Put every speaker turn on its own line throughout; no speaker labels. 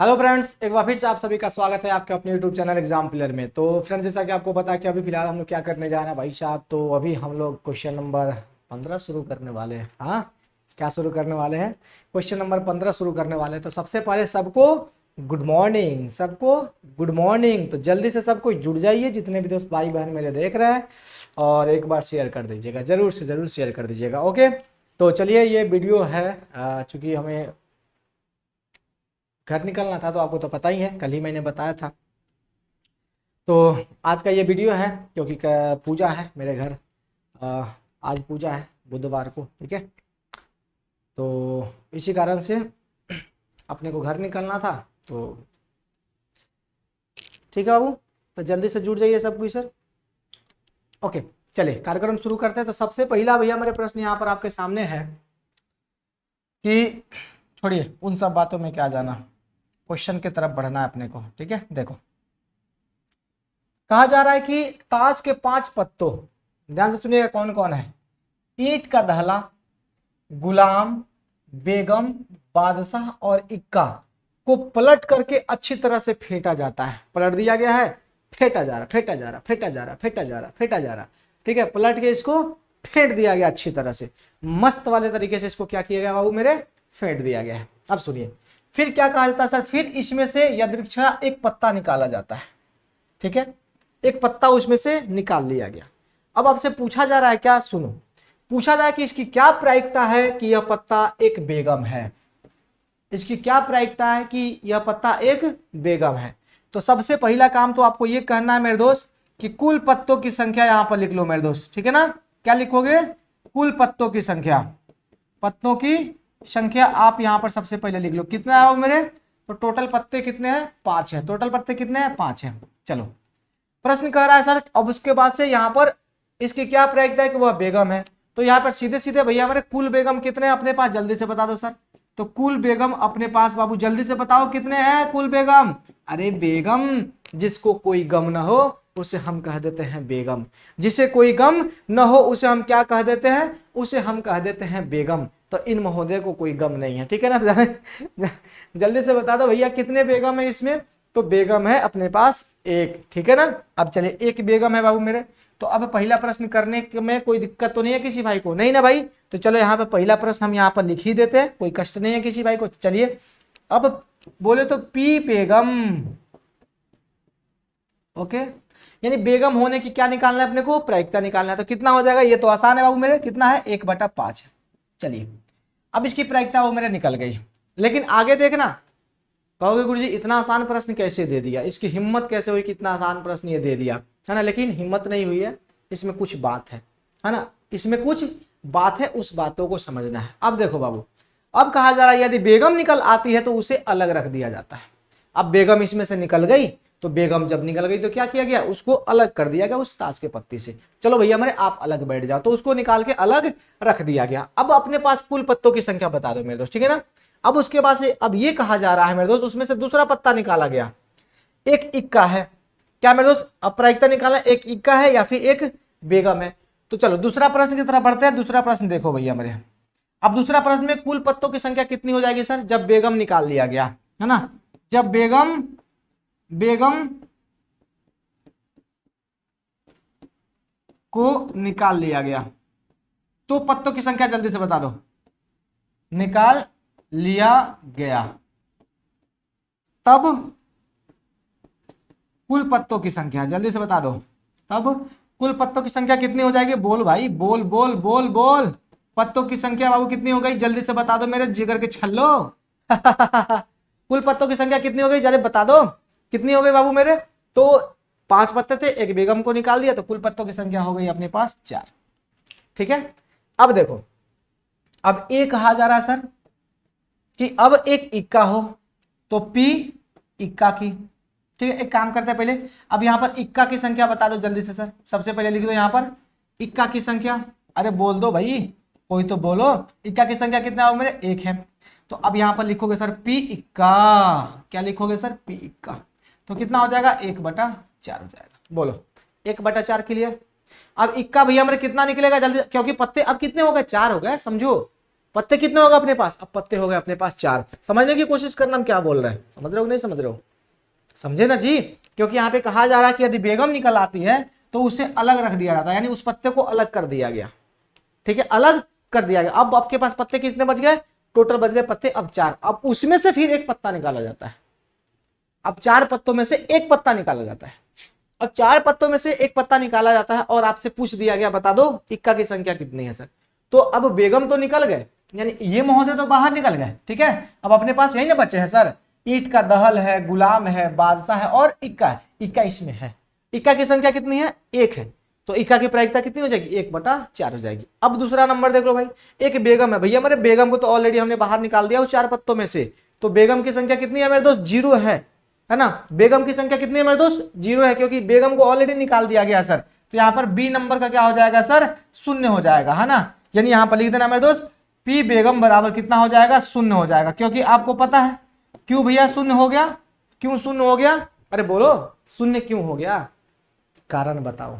Hello friends, एक बार फिर से आप सभी का स्वागत है आपके अपने यूट्यूब चैनल एग्जाम प्लेयर में। तो फ्रेंड्स, जैसा कि आपको पता है कि अभी फिलहाल हम लोग क्या करने जा रहे हैं भाई साहब। तो अभी हम लोग क्वेश्चन नंबर 15 शुरू करने वाले हैं। हाँ, क्या शुरू करने वाले हैं? क्वेश्चन नंबर 15 शुरू करने वाले हैं। तो सबसे पहले सबको गुड मॉर्निंग, सबको गुड मॉर्निंग। तो जल्दी से सबको जुड़ जाइए, जितने भी दोस्त भाई बहन मेरे देख रहे हैं, और एक बार शेयर कर दीजिएगा, जरूर से जरूर शेयर कर दीजिएगा। ओके, तो चलिए, ये वीडियो है चूंकि हमें घर निकलना था, तो आपको तो पता ही है, कल ही मैंने बताया था। तो आज का ये वीडियो है क्योंकि पूजा है मेरे घर। आज पूजा है बुधवार को, ठीक है। तो इसी कारण से अपने को घर निकलना था। तो ठीक है बाबू, तो जल्दी से जुड़ जाइए सब कुछ सर। ओके, चलिए कार्यक्रम शुरू करते हैं। तो सबसे पहला भैया मेरे प्रश्न यहाँ पर आपके सामने है कि छोड़िए उन सब बातों में क्या जाना, क्वेश्चन की तरफ बढ़ना है अपने को, ठीक है। देखो, कहा जा रहा है कि ताश के 5 पत्तों, ध्यान से सुनिएगा कौन कौन है। ईंट का दहला, गुलाम, बेगम, बादशाह और इक्का को पलट करके अच्छी तरह से फेंटा जाता है। पलट दिया गया है, फेंटा जा रहा, फेंटा जा रहा, फेंटा जा रहा, फेंटा जा रहा, फेंटा जा रहा, ठीक है। पलट के इसको फेंट दिया गया अच्छी तरह से, मस्त वाले तरीके से इसको क्या किया गया बाबू मेरे, फेंट दिया गया है। अब सुनिए, फिर क्या कहा जाता है सर, फिर इसमें से यादृच्छा एक पत्ता निकाला जाता है, ठीक है। एक पत्ता उसमें से निकाल लिया गया। अब आपसे पूछा जा रहा है क्या, सुनो, पूछा जा रहा है कि इसकी क्या प्रायिकता है कि यह पत्ता एक बेगम है। इसकी क्या प्रायिकता है कि यह पत्ता एक बेगम है। तो सबसे पहला काम तो आपको यह कहना है मेरे दोस्त कि कुल पत्तों की संख्या यहां पर लिख लो मेरे दोस्त, ठीक है ना। क्या लिखोगे? कुल पत्तों की संख्या, पत्तों की संख्या आप यहां पर सबसे पहले लिख लो। कितना आओ मेरे, तो टोटल पत्ते कितने हैं? 5 है। टोटल पत्ते कितने हैं? 5 है। चलो, प्रश्न कह रहा है सर, अब उसके बाद से यहां पर इसकी क्या प्रायिकता है कि वह बेगम है। तो यहां पर सीधे सीधे भैया हमारे कुल बेगम कितने हैं अपने पास, जल्दी से बता दो सर। तो कुल बेगम अपने पास बाबू जल्दी से बताओ कितने हैं कुल बेगम। अरे बेगम, जिसको कोई गम ना हो उसे हम कह देते हैं बेगम। जिसे कोई गम न हो उसे हम क्या कह देते हैं, उसे हम कह देते हैं बेगम। तो इन महोदय को कोई गम नहीं है, ठीक है ना। जल्दी से बता दो भैया कितने बेगम है इसमें। तो बेगम है अपने पास एक, ठीक है ना। अब चलिए, एक बेगम है बाबू मेरे। तो अब पहला प्रश्न करने में कोई दिक्कत तो नहीं है किसी भाई को? नहीं ना भाई। तो चलो यहाँ पे पहला प्रश्न हम यहाँ पर लिख ही देते हैं, कोई कष्ट नहीं है किसी भाई को। चलिए, अब बोले तो पी बेगम, ओके, यानी बेगम होने की क्या निकालना है अपने को, प्रायिकता निकालना है। तो कितना हो जाएगा, ये तो आसान है बाबू मेरे, कितना है, 1/5 है। चलिए, अब इसकी प्रायिकता वो मेरे निकल गई। लेकिन आगे देखना, कहोगे गुरुजी इतना आसान प्रश्न कैसे दे दिया, इसकी हिम्मत कैसे हुई कि इतना आसान प्रश्न ये दे दिया, है ना। लेकिन हिम्मत नहीं हुई है, इसमें कुछ बात है ना, इसमें कुछ बात है, उस बातों को समझना है। अब देखो बाबू, अब कहा जा रहा है यदि बेगम निकल आती है तो उसे अलग रख दिया जाता है। अब बेगम इसमें से निकल गई, तो बेगम जब निकल गई तो क्या किया गया, उसको अलग कर दिया गया उस ताश के पत्ती से। चलो भैया मेरे, आप अलग बैठ जाओ, तो उसको निकाल के अलग रख दिया गया। अब अपने पास कुल पत्तों की संख्या बता दो मेरे दोस्त, ठीक है ना। अब उसके बाद से अब ये कहा जा रहा है मेरे दोस्त, उसमें से दूसरा पत्ता निकाला गया, एक इक्का है। क्या मेरे दोस्त, अब प्रायिकता निकाला, एक इक्का है या फिर एक बेगम है। तो चलो दूसरा प्रश्न की तरफ बढ़ते हैं। दूसरा प्रश्न देखो भैया मेरे, अब दूसरा प्रश्न में कुल पत्तों की संख्या कितनी हो जाएगी सर, जब बेगम निकाल लिया गया, है ना। जब बेगम बेगम को निकाल लिया गया तो पत्तों की संख्या जल्दी से बता दो। निकाल लिया गया तब कुल पत्तों की संख्या जल्दी से बता दो, तब कुल पत्तों की संख्या कितनी हो जाएगी, बोल भाई, बोल बोल बोल बोल। पत्तों की संख्या बाबू कितनी हो गई, जल्दी से बता दो मेरे जिगर के छल्लो। कुल पत्तों की संख्या कितनी हो गई, जरा बता दो कितनी हो गई बाबू मेरे। तो 5 पत्ते थे, एक बेगम को निकाल दिया, तो कुल पत्तों की संख्या हो गई अपने पास 4, ठीक है। अब देखो, अब ये कहा जा रहा है सर कि अब एक इक्का हो तो पी इक्का की, ठीक है। एक काम करते हैं पहले, अब यहां पर इक्का की संख्या बता दो जल्दी से सर। सबसे पहले लिख दो यहां पर इक्का की संख्या। अरे बोल दो भाई, कोई तो बोलो, इक्का की संख्या कितना है मेरे, 1 है। तो अब यहां पर लिखोगे सर पी इक्का, क्या लिखोगे सर, पी इक्का। तो कितना हो जाएगा, 1/4 हो जाएगा। बोलो 1/4 क्लियर। अब इक्का भैया मेरे कितना निकलेगा जल्दी, क्योंकि पत्ते अब कितने हो गए, 4 हो गए, समझो पत्ते कितने होगा अपने पास, अब पत्ते हो गए अपने पास 4। समझने की कोशिश करना हम क्या बोल रहे हैं, समझ रहे हो नहीं समझ रहे हो, समझे ना जी। क्योंकि यहाँ पे कहा जा रहा है कि यदि बेगम निकल आती है तो उसे अलग रख दिया जाता है, यानी उस पत्ते को अलग कर दिया गया, ठीक है, अलग कर दिया गया। अब आपके पास पत्ते कितने बच गए, टोटल बच गए पत्ते अब 4। अब उसमें से फिर एक पत्ता निकाला जाता है, अब 4 पत्तों में से एक पत्ता निकाला जाता है, अब 4 पत्तों में से एक पत्ता निकाला जाता है और आपसे पूछ दिया गया बता दो इक्का की संख्या कितनी है सर। तो अब बेगम तो निकल गए, यानी ये महोदय तो बाहर निकल गए, ठीक है। अब अपने पास यही ना बचे हैं सर, ईंट का दहल है, गुलाम है, बादशाह है और इक्का है। इक्का इसमें है, इक्का की संख्या कितनी है, 1 है, तो इक्का की प्रायिकता कितनी हो जाएगी, 1/4 हो जाएगी। अब दूसरा नंबर देख लो भाई, एक बेगम है, भैया मेरे बेगम को तो ऑलरेडी हमने बाहर निकाल दिया उस 4 पत्तों में से, तो बेगम की संख्या कितनी है मेरे दोस्त, 0 है ना। बेगम की संख्या कितनी है मेरे दोस्त, 0 है, क्योंकि बेगम को ऑलरेडी निकाल दिया गया सर। तो यहाँ पर बी नंबर का क्या हो जाएगा सर, 0 हो जाएगा, है ना। यानी यहाँ पर लिख देना मेरे दोस्त, पी बेगम बराबर कितना हो जाएगा, 0 हो जाएगा। क्योंकि आपको पता है क्यों भैया 0 हो गया, क्यों 0 हो गया, अरे बोलो 0 क्यों हो गया, कारण बताओ,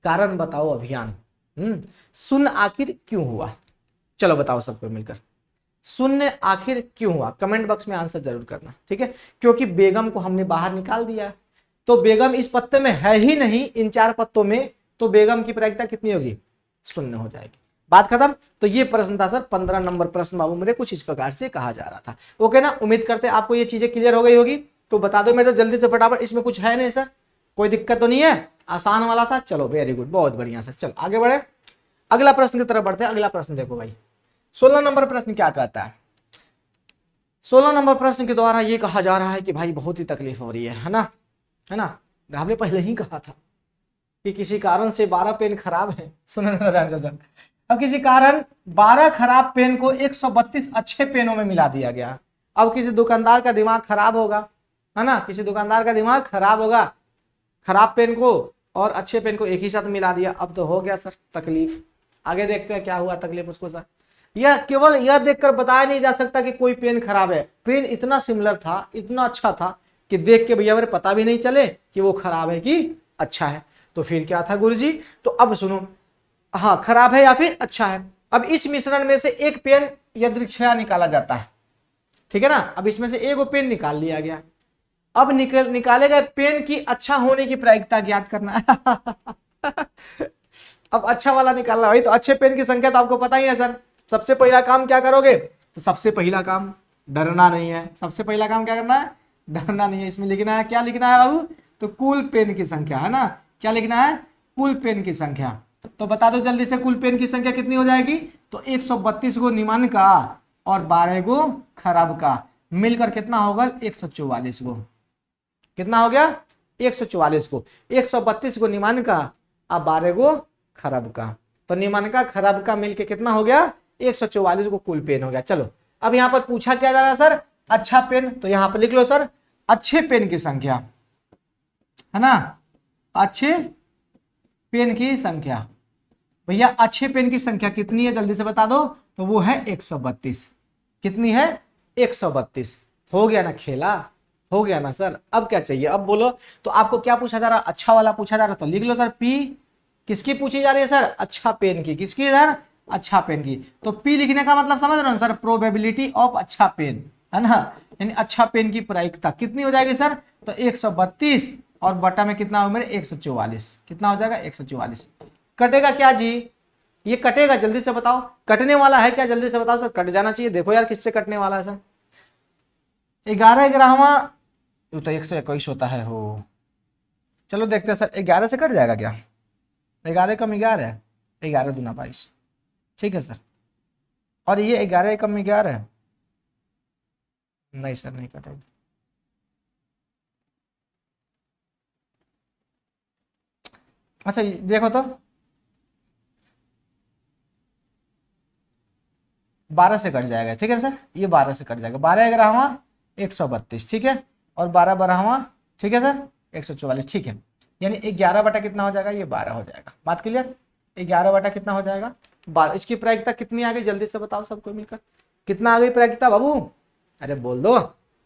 कारण बताओ अभियान। 0 आखिर क्यों हुआ, चलो बताओ सबको मिलकर, 0 आखिर क्यों हुआ, कमेंट बॉक्स में आंसर जरूर करना, ठीक है। क्योंकि बेगम को हमने बाहर निकाल दिया, तो बेगम इस पत्ते में है ही नहीं, इन 4 पत्तों में, तो बेगम की प्रायिकता कितनी होगी, 0 हो जाएगी, बात खत्म। तो ये प्रश्न था सर 15 नंबर प्रश्न बाबू मेरे, कुछ इस प्रकार से कहा जा रहा था। ओके ना, उम्मीद करते हैं आपको ये चीजें क्लियर हो गई होगी। तो बता दो मेरे तो जल्दी से फटाफट, इसमें कुछ है नहीं सर, कोई दिक्कत तो नहीं है, आसान वाला था, चलो वेरी गुड, बहुत बढ़िया सर। चलो आगे बढ़े, अगला प्रश्न की तरफ बढ़ते हैं। अगला प्रश्न देखो भाई, 16 नंबर प्रश्न क्या कहता है। 16 नंबर प्रश्न के द्वारा ये कहा जा रहा है कि भाई बहुत ही तकलीफ हो रही है ना, है ना। हमने पहले ही कहा था कि किसी कारण से 12 पेन खराब है, सुनो ध्यान से सर। अब किसी कारण 12 खराब पेन को 132 अच्छे पेनों में मिला दिया गया। अब किसी दुकानदार का दिमाग खराब होगा, है ना, किसी दुकानदार का दिमाग खराब होगा, खराब पेन को और अच्छे पेन को एक ही साथ मिला दिया। अब तो हो गया सर तकलीफ। आगे देखते हैं क्या हुआ तकलीफ उसको सर। यह केवल यह देखकर बताया नहीं जा सकता कि कोई पेन खराब है, पेन इतना सिमिलर था, इतना अच्छा था कि देख के भैया मेरे पता भी नहीं चले कि वो खराब है कि अच्छा है। तो फिर क्या था गुरुजी, तो अब सुनो, हाँ खराब है या फिर अच्छा है। अब इस मिश्रण में से एक पेन यदृच्छया निकाला जाता है, ठीक है ना। अब इसमें से एक पेन निकाल लिया गया, अब निकाले गए पेन की अच्छा होने की प्रायिकता ज्ञात करना है। अब अच्छा वाला निकालना भाई, तो अच्छे पेन की संख्या तो आपको पता ही है सर। सबसे पहला काम क्या करोगे, तो सबसे पहला काम डरना नहीं है, सबसे पहला काम क्या करना है, डरना नहीं है। इसमें लिखना है, क्या लिखना है बाबू, तो कुल पेन की संख्या, है ना, क्या लिखना है, कुल पेन की संख्या। तो बता दो जल्दी से, कुल पेन की संख्या कितनी हो जाएगी, तो 132 गो निमन का और 12 गो खराब का मिलकर कितना होगा, 144 गो। कितना हो गया, 144 को, 132 को निमन का और 12 गो खराब का। तो निमन का खराब का मिलके कितना हो गया, 144 को कुल पेन हो गया। चलो अब यहाँ पर पूछा क्या जा रहा है सर, अच्छा पेन, तो यहाँ पर लिख लो सर अच्छे पेन की संख्या, है ना, अच्छे पेन की संख्या। भैया अच्छे पेन की संख्या कितनी है जल्दी से बता दो, तो वो है 132। कितनी है, 132। हो गया ना खेला, हो गया ना सर। अब क्या चाहिए, अब बोलो। तो आपको क्या पूछा जा रहा है, अच्छा वाला पूछा जा रहा है, तो लिख लो सर पी किसकी पूछी जा रही है सर, अच्छा पेन की। किसकी सर, अच्छा पेन की। तो पी लिखने का मतलब समझ रहे हो सर, प्रोबेबिलिटी ऑफ अच्छा पेन, है ना, यानी अच्छा पेन की प्रायिकता कितनी हो जाएगी सर, तो 132 और बटा में कितना हो मेरे 144। कितना हो जाएगा 144। कटेगा क्या जी, ये कटेगा, जल्दी से बताओ, कटने वाला है क्या, जल्दी से बताओ सर। कट जाना चाहिए, देखो यार किससे कटने वाला है सर। 11/11 तो 121 होता है हो। चलो देखते हैं सर, 11 से कट जाएगा क्या, 11 कम 11 है, 11 दूना 22, ठीक है सर। और ये 11 कम 11 है, नहीं सर नहीं कटेगा। अच्छा देखो तो 12 से कट जाएगा, ठीक है सर, ये 12 से कट जाएगा। 12/11 132, ठीक है, और 12/12 ठीक है सर 144, ठीक है। यानी 11 बटा कितना हो जाएगा, ये 12 हो जाएगा। बात क्लियर, 11 बटा कितना हो जाएगा 12। इसकी प्रायिकता कितनी आ गई जल्दी से बताओ सबको मिलकर, कितना आ गई प्रायिकता बाबू, अरे बोल दो,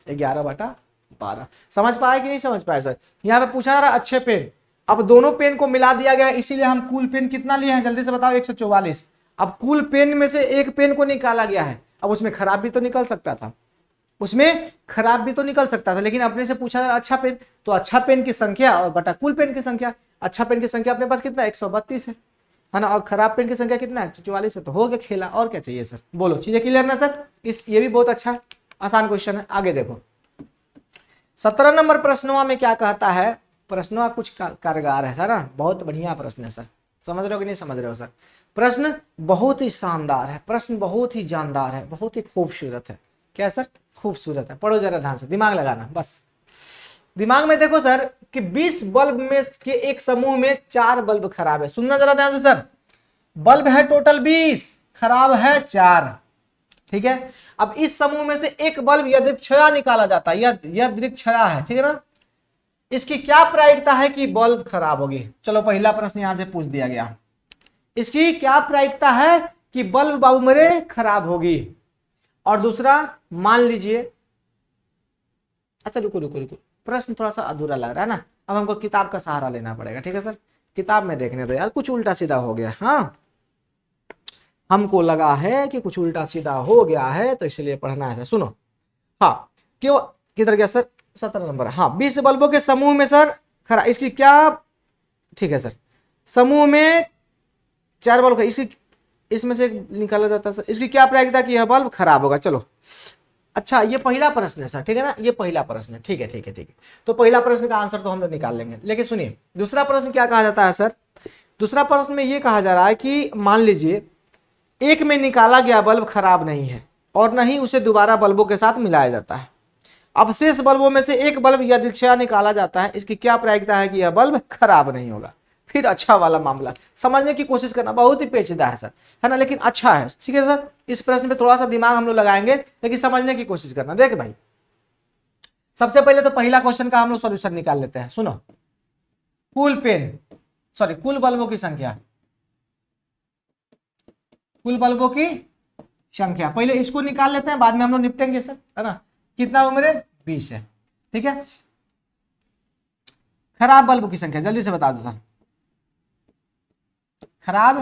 11/12। समझ पाए कि नहीं समझ पाए सर। यहाँ पे पूछा जा रहा है अच्छे पेन, अब दोनों पेन को मिला दिया गया, इसीलिए हम कुल पेन कितना लिए हैं जल्दी से बताओ 144। अब कुल पेन में से एक पेन को निकाला गया है, अब उसमें खराब भी तो निकल सकता था, उसमें खराब भी तो निकल सकता था, लेकिन अपने से पूछा था अच्छा पेन, तो अच्छा पेन की संख्या और बटा कुल पेन की संख्या। अच्छा पेन की संख्या अपने पास कितना 132 है ना, और खराब पेन की संख्या कितना है 144 है, तो हो गया खेला, और क्या चाहिए सर, बोलो चीजें क्लियर ना सर। ये भी बहुत अच्छा आसान क्वेश्चन है। आगे देखो 17 नंबर प्रश्नवा में क्या कहता है, प्रश्नवा कुछ कारगर है सर ना, बहुत बढ़िया प्रश्न है सर, समझ रहे हो कि नहीं समझ रहे हो सर। प्रश्न बहुत ही शानदार है, प्रश्न बहुत ही जानदार है, बहुत ही खूबसूरत है। क्या सर, खूबसूरत है। पढ़ो जरा ध्यान से, दिमाग लगाना बस। दिमाग में देखो सर कि 20 बल्ब में के एक समूह में 4 बल्ब खराब है। सुनना जरा ध्यान से सर, बल्ब है टोटल 20, खराब है 4, ठीक है। अब इस समूह में से एक बल्ब यदृच्छया निकाला जाता है, यदृच्छया है, ठीक है ना। इसकी क्या प्रायिकता है कि बल्ब खराब होगी। चलो पहला प्रश्न यहां से पूछ दिया गया, इसकी क्या प्रायिकता है कि बल्ब बाबू मेरे खराब होगी। और दूसरा मान लीजिए, अच्छा रुको रुको रुको, प्रश्न थोड़ा सा अधूरा लग रहा है ना, अब हमको किताब का सहारा लेना पड़ेगा, ठीक है सर। किताब में देखने दो यार, कुछ उल्टा सीधा हो गया, हाँ हमको लगा है कि कुछ उल्टा सीधा हो गया है, तो इसलिए पढ़ना है सर। सुनो, हाँ क्यों, किधर गया सर, 17 नंबर, हाँ 20 बल्बों के समूह में सर खरा, इसकी क्या, ठीक है सर, समूह में 4 बल्ब, इसमें से निकाला जाता है सर, इसकी क्या प्रायिकता कि यह बल्ब खराब होगा। चलो अच्छा, ये पहला प्रश्न है सर, ठीक है ना, ये पहला प्रश्न है, ठीक है ठीक है ठीक है। तो पहला प्रश्न का आंसर तो हम लोग निकाल लेंगे, लेकिन सुनिए दूसरा प्रश्न क्या कहा जाता है सर। दूसरा प्रश्न में ये कहा जा रहा है कि मान लीजिए एक में निकाला गया बल्ब खराब नहीं है और नहीं उसे दोबारा बल्बों के साथ मिलाया जाता है। अब शेष बल्बों में से एक बल्ब यदृच्छया निकाला जाता है, इसकी क्या प्रायिकता है कि यह बल्ब खराब नहीं होगा। फिर अच्छा वाला मामला समझने की कोशिश करना, बहुत ही पेचीदा है सर, है ना, लेकिन अच्छा है, ठीक है सर। इस प्रश्न पे थोड़ा सा दिमाग हम लोग लगाएंगे, लेकिन समझने की कोशिश करना। देख भाई, सबसे पहले तो पहला क्वेश्चन का हम लोग सॉल्यूशन निकाल लेते हैं। सुनो, कुल पेन, सॉरी कुल बल्बों की संख्या, कुल बल्बों की संख्या पहले इसको निकाल लेते हैं, बाद में हम लोग निपटेंगे सर, है ना। कितना उम्र 20 है, ठीक है। खराब बल्ब की संख्या जल्दी से बता दो सर, खराब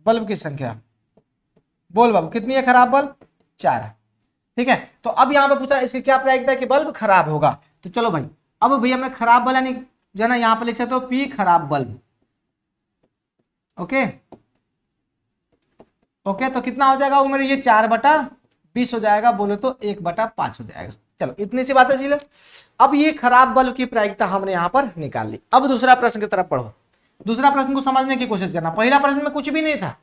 बल्ब की संख्या बोल बाबू कितनी है, खराब बल्ब 4 है, ठीक है। तो अब यहां पे पूछा इसकी क्या प्रायिकता है कि बल्ब खराब होगा। तो चलो भाई, अब भैया हमने खराब बल्ब यानी जो है ना यहां पे लिख सकते हो पी खराब बल्ब, ओके ओके। तो कितना हो जाएगा उम्र, ये 4/20 हो जाएगा, बोलो तो 1/5 हो जाएगा। चलो इतनी सी बातें चीज। अब ये खराब बल्ब की प्रायिकता हमने यहां पर निकाल ली। अब दूसरा प्रश्न की तरफ पढ़ो, दूसरा प्रश्न को समझने की कोशिश करना। पहला प्रश्न में कुछ भी नहीं था,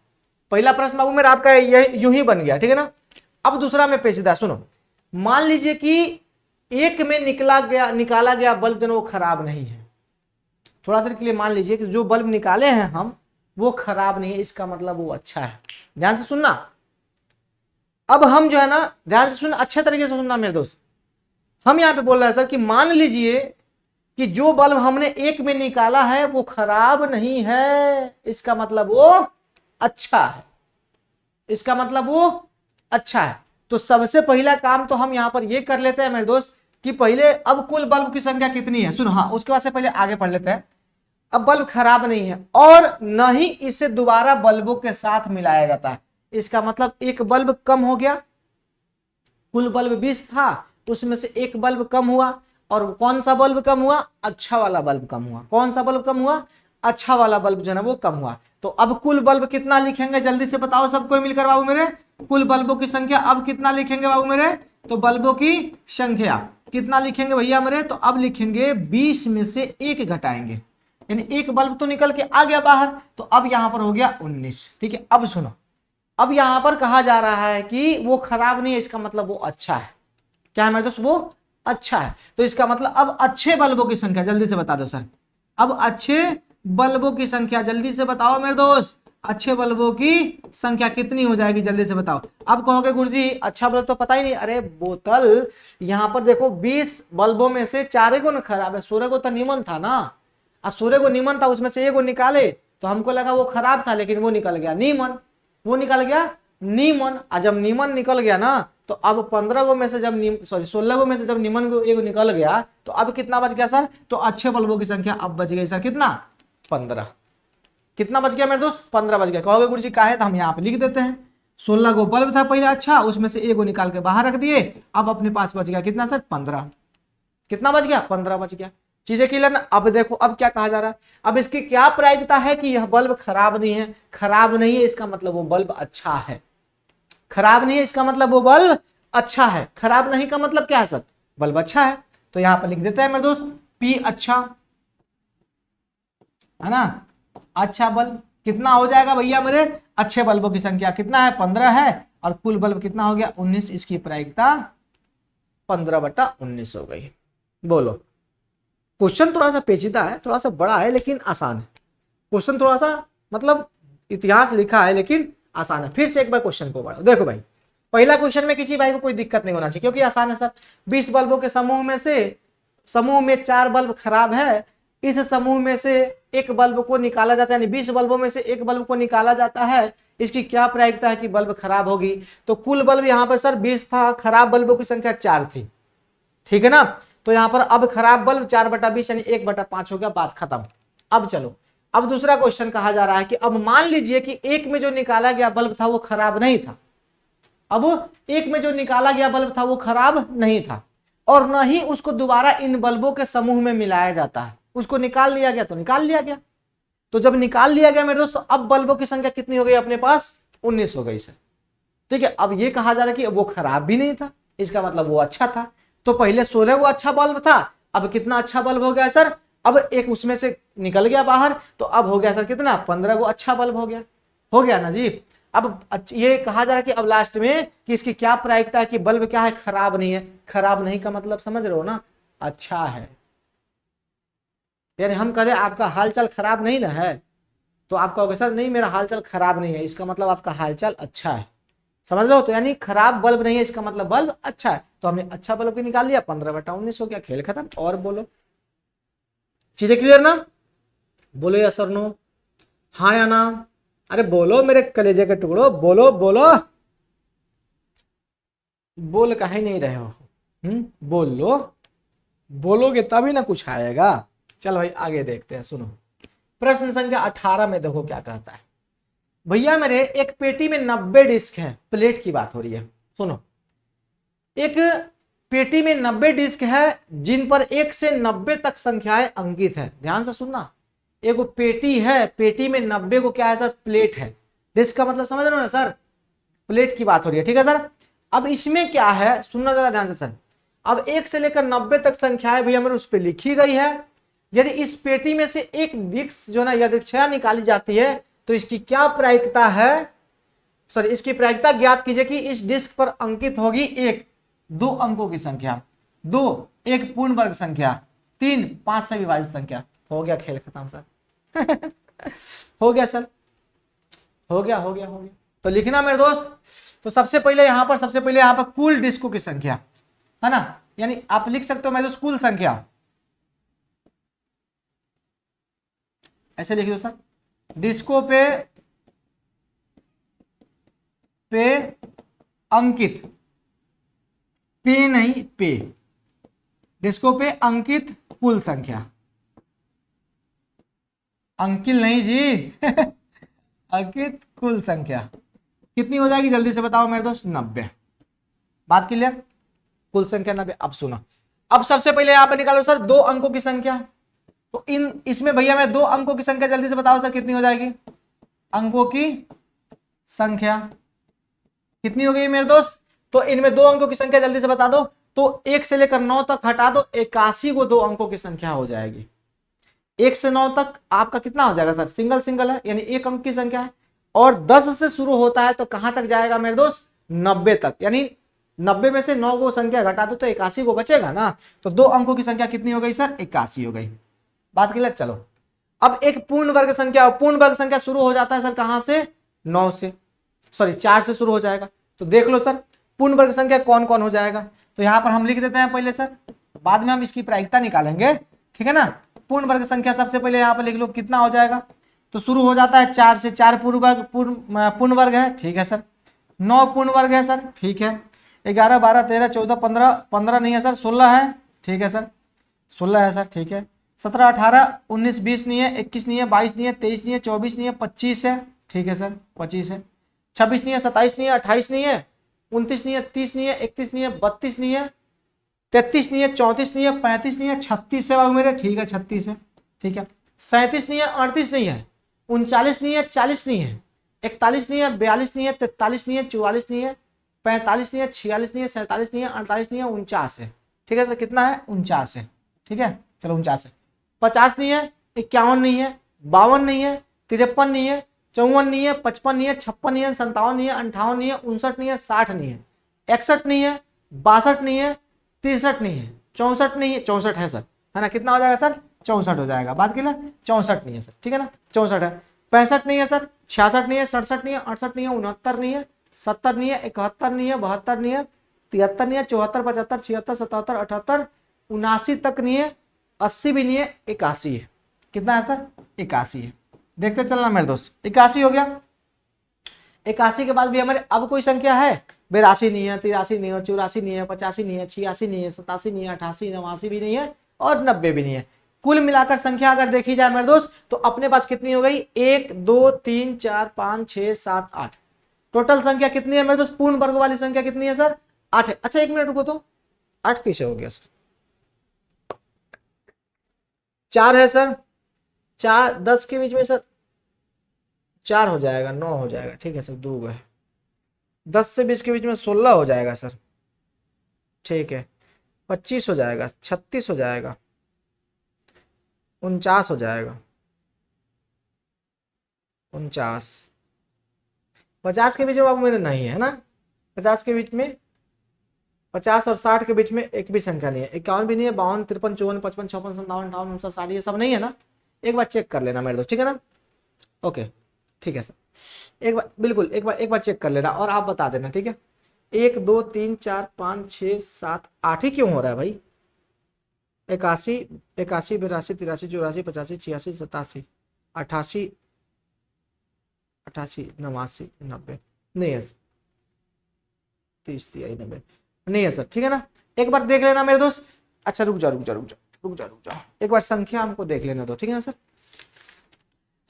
पहला प्रश्न बाबू मेरा आपका यूं ही बन गया, ठीक है ना। अब दूसरा में पेचीदा, सुनो, मान लीजिए कि एक में निकाला गया बल्ब जो वो खराब नहीं है। थोड़ा देर के लिए मान लीजिए कि जो बल्ब निकाले हैं हम वो खराब नहीं है, इसका मतलब वो अच्छा है। ध्यान से सुनना, अब हम जो है ना ध्यान से सुनना, अच्छे तरीके से सुनना मेरे दोस्त। हम यहां पे बोल रहे हैं सर कि मान लीजिए कि जो बल्ब हमने एक में निकाला है वो खराब नहीं है, इसका मतलब वो अच्छा है, इसका मतलब वो अच्छा है। तो सबसे पहला काम तो हम यहां पर ये कर लेते हैं मेरे दोस्त कि पहले अब कुल बल्ब की संख्या कितनी है, सुनो, हाँ उसके बाद से पहले आगे पढ़ लेते हैं। अब बल्ब खराब नहीं है और न ही इसे दोबारा बल्बों के साथ मिलाया जाता है, इसका मतलब एक बल्ब कम हो गया। कुल बल्ब 20 था, उसमें से एक बल्ब कम हुआ, और कौन सा बल्ब कम हुआ, अच्छा वाला बल्ब कम हुआ। कौन सा बल्ब कम हुआ, अच्छा वाला बल्ब जो है ना वो कम हुआ। तो अब कुल बल्ब कितना लिखेंगे जल्दी से बताओ सबको मिलकर बाबू मेरे, कुल बल्बों की संख्या अब कितना लिखेंगे बाबू मेरे, तो बल्बों की संख्या कितना लिखेंगे भैया मेरे, तो अब लिखेंगे 20 में से 1 घटाएंगे, यानी एक बल्ब तो निकल के आ गया बाहर, तो अब यहां पर हो गया 19, ठीक है। अब सुनो, अब यहां पर कहा जा रहा है कि वो खराब नहीं है, इसका मतलब वो अच्छा है। क्या है मेरे दोस्त, वो अच्छा है। तो इसका मतलब अब अच्छे बल्बों की संख्या जल्दी से बता दो सर, अब अच्छे बल्बों की संख्या जल्दी से बताओ मेरे दोस्त, अच्छे बल्बों की संख्या कितनी हो जाएगी जल्दी से बताओ। अब कहोगे गुरुजी अच्छा बल्ब तो पता ही नहीं, अरे बोतल यहां पर देखो 20 बल्बों में से 4 को ना खराब है, 16 को तो नीमन था ना, 16 को नीमन था, उसमें से 1 को निकाले तो हमको लगा वो खराब था, लेकिन वो निकल गया नीमन, वो निकल गया नीमन। और जब नीमन निकल गया ना, तो अब 15 गो में से जब 16 गो में से जब नीमन को 1 निकल गया, तो अब कितना बच गया सर, तो अच्छे बल्बों की संख्या अब बच गई सर कितना, 15। कितना बच गया मेरे दोस्त, 15 बच गया। कहोगे गुरुजी का है, तो हम यहाँ पे लिख देते हैं। 16 गो बल्ब था पहले, अच्छा उसमें से एगो निकाल के बाहर रख दिए, अब अपने पास बच गया कितना सर, 15। कितना बच गया, 15 बच गया। चीजें क्लियर ना। अब देखो अब क्या कहा जा रहा है, अब इसकी क्या प्रायिकता है कि यह बल्ब खराब नहीं है। खराब नहीं है इसका मतलब वो बल्ब अच्छा है। खराब नहीं है इसका मतलब वो बल्ब अच्छा है। खराब नहीं का मतलब क्या है सर, बल्ब अच्छा है। तो यहां पर लिख देते हैं मेरे दोस्त पी अच्छा है ना। अच्छा बल्ब कितना हो जाएगा भैया, मेरे अच्छे बल्बों की संख्या कितना है, 15 है, और कुल बल्ब कितना हो गया, 19। इसकी प्रायिकता 15/19 हो गई। बोलो, क्वेश्चन थोड़ा सा पेचीदा है, थोड़ा सा बड़ा है, लेकिन आसान है। क्वेश्चन थोड़ा सा मतलब इतिहास लिखा है लेकिन आसान है। फिर से एक बार क्वेश्चन को बढ़ाओ। देखो भाई, पहला क्वेश्चन में किसी भाई को कोई दिक्कत नहीं होना चाहिए क्योंकि आसान है सर। 20 बल्बों के समूह में 4 बल्ब खराब है। इस समूह में से एक बल्ब को निकाला जाता है, यानी 20 बल्बों में से एक बल्ब को निकाला जाता है। इसकी क्या प्रायिकता है कि बल्ब खराब होगी। तो कुल बल्ब यहां पर सर 20 था, खराब बल्बों की संख्या 4 थी, ठीक है ना। तो यहां पर अब खराब बल्ब 4/20 यानी 1/5 हो गया, बात खत्म। अब चलो, अब दूसरा क्वेश्चन कहा जा रहा है कि अब मान लीजिए कि एक में जो निकाला गया बल्ब था वो खराब नहीं था। अब एक में जो निकाला गया बल्ब था वो खराब नहीं था, और न ही उसको दोबारा इन बल्बों के समूह में मिलाया जाता है। उसको निकाल लिया गया तो निकाल लिया गया। तो जब निकाल लिया गया मेरे दोस्तों, अब बल्बों की संख्या कितनी हो गई अपने पास, 19 हो गई सर। ठीक है, अब ये कहा जा रहा है कि वो खराब भी नहीं था, इसका मतलब वो अच्छा था। तो पहले 16 वो अच्छा बल्ब था, अब कितना अच्छा बल्ब हो गया सर, अब एक उसमें से निकल गया बाहर, तो अब हो गया सर कितना, 15 को अच्छा बल्ब हो गया ना जी। अब ये कहा जा रहा है कि अब लास्ट में कि इसकी क्या प्रायिकता है कि बल्ब क्या है, खराब नहीं है। खराब नहीं का मतलब समझ रहे हो ना, अच्छा है। यानी हम कहें आपका हालचाल खराब नहीं ना है, तो आप कहोगे सर नहीं मेरा हालचाल खराब नहीं है, इसका मतलब आपका हालचाल अच्छा है। समझ लो, तो यानी खराब बल्ब नहीं है इसका मतलब बल्ब अच्छा है। तो हमने अच्छा बल्ब की निकाल लिया, 15/19 हो गया, खेल खत्म। और बोलो, चीजें क्लियर ना। बोलो या सर नो, हाँ या ना। अरे बोलो मेरे कलेजे के टुकड़ो, बोलो बोलो, बोल काहे नहीं रहे हो। बोल लो, बोलोगे तभी ना कुछ आएगा। चल भाई आगे देखते हैं, सुनो प्रश्न संख्या 18 में देखो क्या कहता है। भैया मेरे एक पेटी में 90 डिस्क है, प्लेट की बात हो रही है। सुनो, एक पेटी में 90 डिस्क है जिन पर 1 से 90 तक संख्याएं अंकित है। ध्यान से सुनना, एक पेटी है, पेटी में 90 को क्या है सर, प्लेट है। डिस्क का मतलब समझ रहे हो ना सर, प्लेट की बात हो रही है, ठीक है सर। अब इसमें क्या है, सुनना जरा ध्यान से सर। अब 1 से लेकर 90 तक संख्याएं भैया मेरे उस पर लिखी गई है। यदि इस पेटी में से एक डिस्क जो ना यादृच्छया निकाली जाती है तो इसकी क्या प्रायिकता है, सॉरी इसकी प्रायिकता ज्ञात कीजिए कि इस डिस्क पर अंकित होगी 1 2 अंकों की संख्या, 2 एक पूर्ण वर्ग संख्या, 3 5 से विभाजित संख्या। हो गया, खेल खत्म सर। हो गया सर, हो गया हो गया हो गया। तो लिखना मेरे दोस्त, तो सबसे पहले यहां पर कुल डिस्कों की संख्या है ना, यानी आप लिख सकते हो मेरे दोस्त कुल संख्या, ऐसे लिख दो सर। डिस्को पे अंकित, पे नहीं पे, डिस्को पे अंकित कुल संख्या, अंकिल नहीं जी। अंकित कुल संख्या कितनी हो जाएगी जल्दी से बताओ मेरे दोस्त, 90। बात क्लियर, कुल संख्या 90। अब सुनो, अब सबसे पहले यहां पर निकालो सर 2 अंकों की संख्या। तो इसमें भैया मैं 2 अंकों की संख्या जल्दी से बताओ सर कितनी हो जाएगी, अंकों की संख्या कितनी हो गई मेरे दोस्त। तो इनमें 2 अंकों की संख्या जल्दी से बता दो, तो 1 से लेकर 9 तक हटा दो, 81 को 2 अंकों की संख्या हो जाएगी। 1 से 9 तक आपका कितना हो जाएगा सर, सिंगल सिंगल है यानी 1 अंक की संख्या है। और 10 से शुरू होता है तो कहां तक जाएगा मेरे दोस्त, 90 तक, यानी 90 में से 9 को संख्या घटा दो तो 81 को बचेगा ना। तो 2 अंकों की संख्या कितनी हो गई सर, 81 हो गई। बात क्लियर। चलो अब एक पूर्ण वर्ग संख्या, पूर्ण वर्ग संख्या शुरू हो जाता है सर कहां से, 9 से, सॉरी 4 से शुरू हो जाएगा। तो देख लो सर पूर्ण वर्ग संख्या कौन कौन हो जाएगा। तो यहां पर हम लिख देते हैं पहले सर, बाद में हम इसकी प्रायिकता निकालेंगे, ठीक है ना। पूर्ण वर्ग संख्या सबसे पहले यहां पर लिख लो कितना हो जाएगा। तो शुरू हो जाता है 4 से, 4 पूर्ण वर्ग है, ठीक है सर। 9 पूर्ण वर्ग है सर, ठीक है। 11 12 13 14 15 15 नहीं है सर, 16 है, ठीक है सर, 16 है सर, ठीक है। 17 18 19 20 नहीं है, 21 नहीं है, 22 नहीं है, 23 नहीं है, 24 नहीं है, 25 है, ठीक है सर 25 है, 26 नहीं है, 27 नहीं है, 28 नहीं है, 29 नहीं है, 30 नहीं है, 31 नहीं है, 32 नहीं है, 33 नहीं है, 34 नहीं है, 35 नहीं है, 36 है बाबू मेरे, ठीक है 36 है, ठीक है, 37 नहीं है, 38 नहीं है, 39 नहीं है, 40 नहीं है, 41 नहीं है, 42 नहीं है, 43 नहीं है, 44 नहीं है, 45 नहीं है, 46 नहीं है, 47 नहीं है, 48 नहीं है, 49 है, ठीक है सर कितना है 49 है, ठीक है चलो 49 है, 50 नहीं है, 51 नहीं है, 52 नहीं है, 53 नहीं है, 54 नहीं है, 55 नहीं है, 56 नहीं है, 57 नहीं है, 58 नहीं है, 59 नहीं है, 60 नहीं है, 61 नहीं है, 62 नहीं है, 63 नहीं है, 64 नहीं है, 64 है सर, है ना कितना हो जाएगा सर 64 हो जाएगा, बात की ना 64 नहीं है सर, ठीक है ना 64 है, 65 नहीं है सर, 66 नहीं है, 67 नहीं है, 68 नहीं है, 69 नहीं है, 70 नहीं है, 71 नहीं है, 72 नहीं है, 73 नहीं है, 74 75 76 77 78 79 तक नहीं है, 80 भी नहीं है, 81 है, कितना है सर 81 है, देखते चलना मेरे दोस्त 81 हो गया। 81 के बाद भी हमारे अब कोई संख्या है 82 नहीं है, 83 नहीं है, 84 नहीं है, 85 नहीं है, 86 नहीं है, 87 नहीं है, 88 89 भी नहीं है और 90 भी नहीं है। कुल मिलाकर संख्या अगर देखी जाए मेरे दोस्त तो अपने पास कितनी हो गई 1 2 3 4 5 6 7 8, टोटल संख्या कितनी है मेरे दोस्त पूर्ण वर्ग वाली संख्या कितनी है सर 8 है। अच्छा एक मिनट रुको तो 8 कैसे हो गया सर 4 है सर, 4 10 के बीच में सर 4 हो जाएगा 9 हो जाएगा, ठीक है सर 2 है, 10 से 20 के बीच में 16 हो जाएगा सर, ठीक है 25 हो जाएगा, 36 हो जाएगा, 49 हो जाएगा, 49 50 के बीच में बाबू मेरे नहीं है ना, 50 के बीच में 50 और 60 के बीच में एक भी संख्या नहीं है, 51 भी नहीं है, 52 53 54 55 56 57 58 59 60 ये सब नहीं है ना, एक बार चेक कर लेना मेरे दोस्त, ठीक है ना ओके ठीक है सर, एक बार बिल्कुल एक बार चेक कर लेना और आप बता देना, ठीक है 1 2 3 4 5 6 7 8 ही क्यों हो रहा है भाई, 81 81 82 83 84 85 86 87 88 88 89 90 नहीं है 30 30 90 नहीं है सर, ठीक है ना एक बार देख लेना मेरे दोस्त। अच्छा रुक जाओ एक बार संख्या हमको देख लेना दो, ठीक है ना सर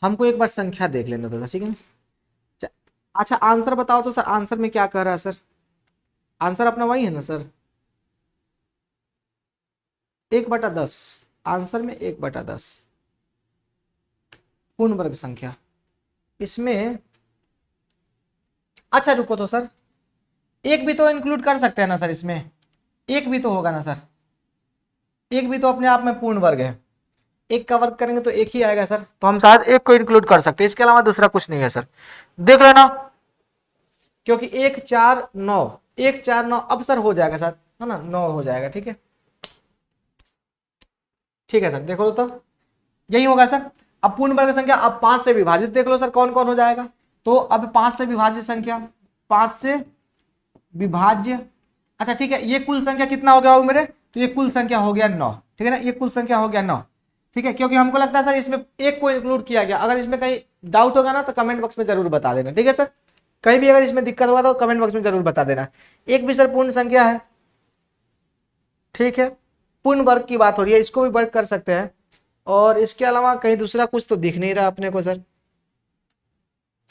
हमको एक बार संख्या देख लेना दो, ठीक है ना। अच्छा आंसर बताओ तो सर, आंसर में क्या कह रहा है सर, आंसर अपना वही है ना सर 1/10, आंसर में 1/10 पूर्ण वर्ग संख्या इसमें। अच्छा रुको तो सर एक भी तो इंक्लूड कर सकते हैं ना सर, इसमें एक भी तो होगा ना सर, एक भी तो अपने आप में पूर्ण वर्ग है, एक का वर्ग करेंगे तो एक ही आएगा सर, तो हम शायद एक को इंक्लूड कर सकते हैं, इसके अलावा दूसरा कुछ नहीं है सर, देख लेना क्योंकि 1 4 9 1 4 9 अब सर हो जाएगा सर, है ना 9 हो जाएगा, ठीक है ठीक है सर देखो तो यही होगा सर। अब पूर्ण वर्ग संख्या अब 5 से विभाजित देख लो सर कौन कौन हो जाएगा, तो अब 5 से विभाज्य संख्या 5 से विभाज्य, अच्छा ठीक है ये कुल संख्या कितना हो गया हो मेरे, तो ये कुल संख्या हो गया 9, ठीक है ना ये कुल संख्या हो गया 9, ठीक है क्योंकि हमको लगता है सर इसमें एक को इंक्लूड किया गया, अगर इसमें कहीं डाउट होगा ना तो कमेंट बॉक्स में जरूर बता देना, ठीक है सर कहीं भी अगर इसमें दिक्कत होगा तो कमेंट बॉक्स में जरूर बता देना। एक भी सर पूर्ण संख्या है, ठीक है पूर्ण वर्ग की बात हो रही है, इसको भी वर्ग कर सकते हैं, और इसके अलावा कहीं दूसरा कुछ तो दिख नहीं रहा अपने को सर,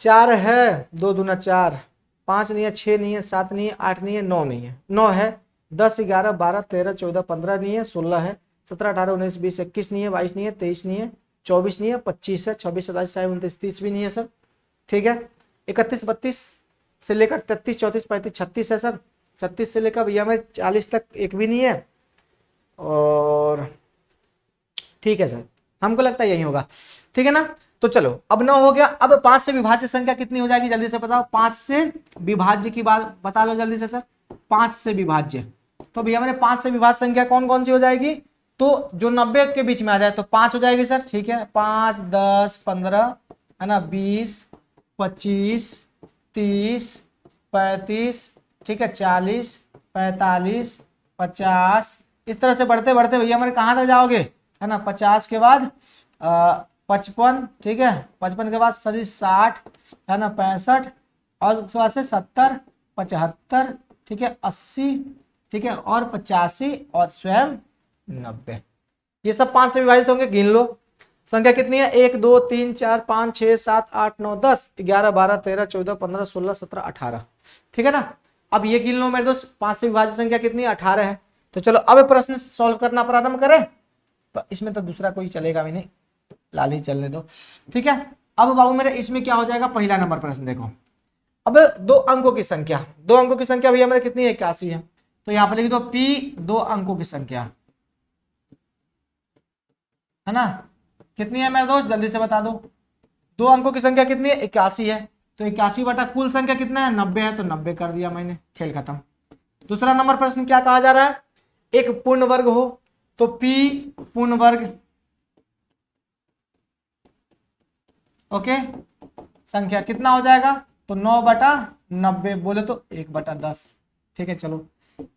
4 है 2 दूना 4, 5 नहीं है, 6 नहीं है, 7 नहीं है, 8 नहीं है, 9 नहीं है, 9 है, 10 11 12 13 14 15 नहीं है, 16 है, 17 18 19 20 21 नहीं है, 22 नहीं है, 23 नहीं है, 24 नहीं है, 25 है, 26 27 28 29 30 भी नहीं है सर, ठीक है 31 32 से लेकर 33 34 35 36 है सर, 36 से लेकर भैया में 40 तक एक भी नहीं है, और ठीक है सर हमको लगता है यही होगा, ठीक है ना। तो चलो अब 9 हो गया, अब 5 से विभाज्य संख्या कितनी हो जाएगी जल्दी से बताओ, 5 से विभाज्य की बात बता लो जल्दी से सर, 5 से विभाज्य, तो भैया मेरे 5 से विभाज्य संख्या कौन कौन सी हो जाएगी, तो जो 90 के बीच में आ जाए तो 5 हो जाएगी सर, ठीक है 5 10 15 है ना 20 25 30 35 ठीक है 40 45 50 इस तरह से बढ़ते बढ़ते भैया मेरे कहाँ तक जाओगे, है ना 50 के बाद 55, ठीक है 55 के बाद सॉरी 60 है ना 65 और उसके बाद से 70 75 ठीक है 80 ठीक है और 85 और स्वयं 90, ये सब 5 से विभाजित होंगे, गिन लो। संख्या कितनी है? 1 2 3 4 5 6 7 8 9 10 11 12 13 14 15 16 17 18, ठीक है ना। अब ये गिन लो मेरे दोस्त, 5 से विभाजित संख्या कितनी है? 18 है। तो चलो अब प्रश्न सॉल्व करना प्रारंभ करें। इसमें तो दूसरा कोई चलेगा भी नहीं, लाल ही चलने दो, ठीक है। अब बाबू मेरे इसमें क्या हो जाएगा? पहला नंबर प्रश्न देखो। अब 2 अंकों की संख्या, 2 अंकों की संख्या भैया मेरे कितनी है? 81 है। तो यहां पर लिख दो P 2 अंकों की संख्या, है ना। कितनी है मेरे दोस्त? जल्दी से बता दो। 2 अंकों की संख्या कितनी है? 81 है। तो 81 बटा कुल संख्या कितना है? 90 है। तो 90 कर दिया मैंने, खेल खत्म। दूसरा नंबर प्रश्न क्या कहा जा रहा है? एक पूर्ण वर्ग हो, तो P पूर्ण वर्ग, ओके, संख्या कितना हो जाएगा? तो 9 बटा 90, बोले तो 1 बटा 10, ठीक है। चलो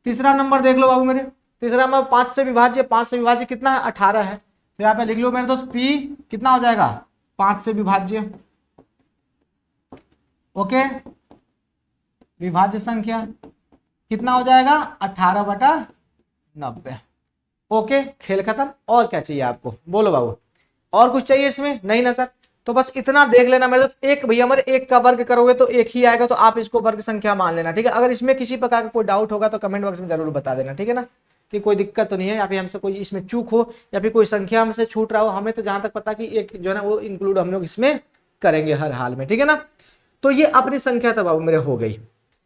तीसरा नंबर देख लो बाबू मेरे। तीसरा नंबर 5 से विभाज्य, 5 से विभाज्य कितना है? 18 है। तो यहाँ पे लिख लो मेरे दोस्त, P कितना हो जाएगा? 5 से विभाज्य, ओके, विभाज्य संख्या कितना हो जाएगा? 18 बटा 90, ओके, खेल खत्म। और क्या चाहिए आपको? बोलो बाबू, और कुछ चाहिए इसमें? नहीं ना सर। तो बस इतना देख लेना मेरे दोस्त। एक भैया हमारे एक का वर्ग करोगे तो एक ही आएगा, तो आप इसको वर्ग संख्या मान लेना, ठीक है। अगर इसमें किसी प्रकार का कोई डाउट होगा तो कमेंट बॉक्स में जरूर बता देना, ठीक है ना, कि कोई दिक्कत तो नहीं है या फिर हमसे कोई इसमें चूक हो या फिर कोई संख्या हमसे छूट रहा हो। हमें तो जहां तक पता कि एक जो है ना वो इंक्लूड हम लोग इसमें करेंगे हर हाल में, ठीक है ना। तो ये अपनी संख्या तो बाबू मेरे हो गई।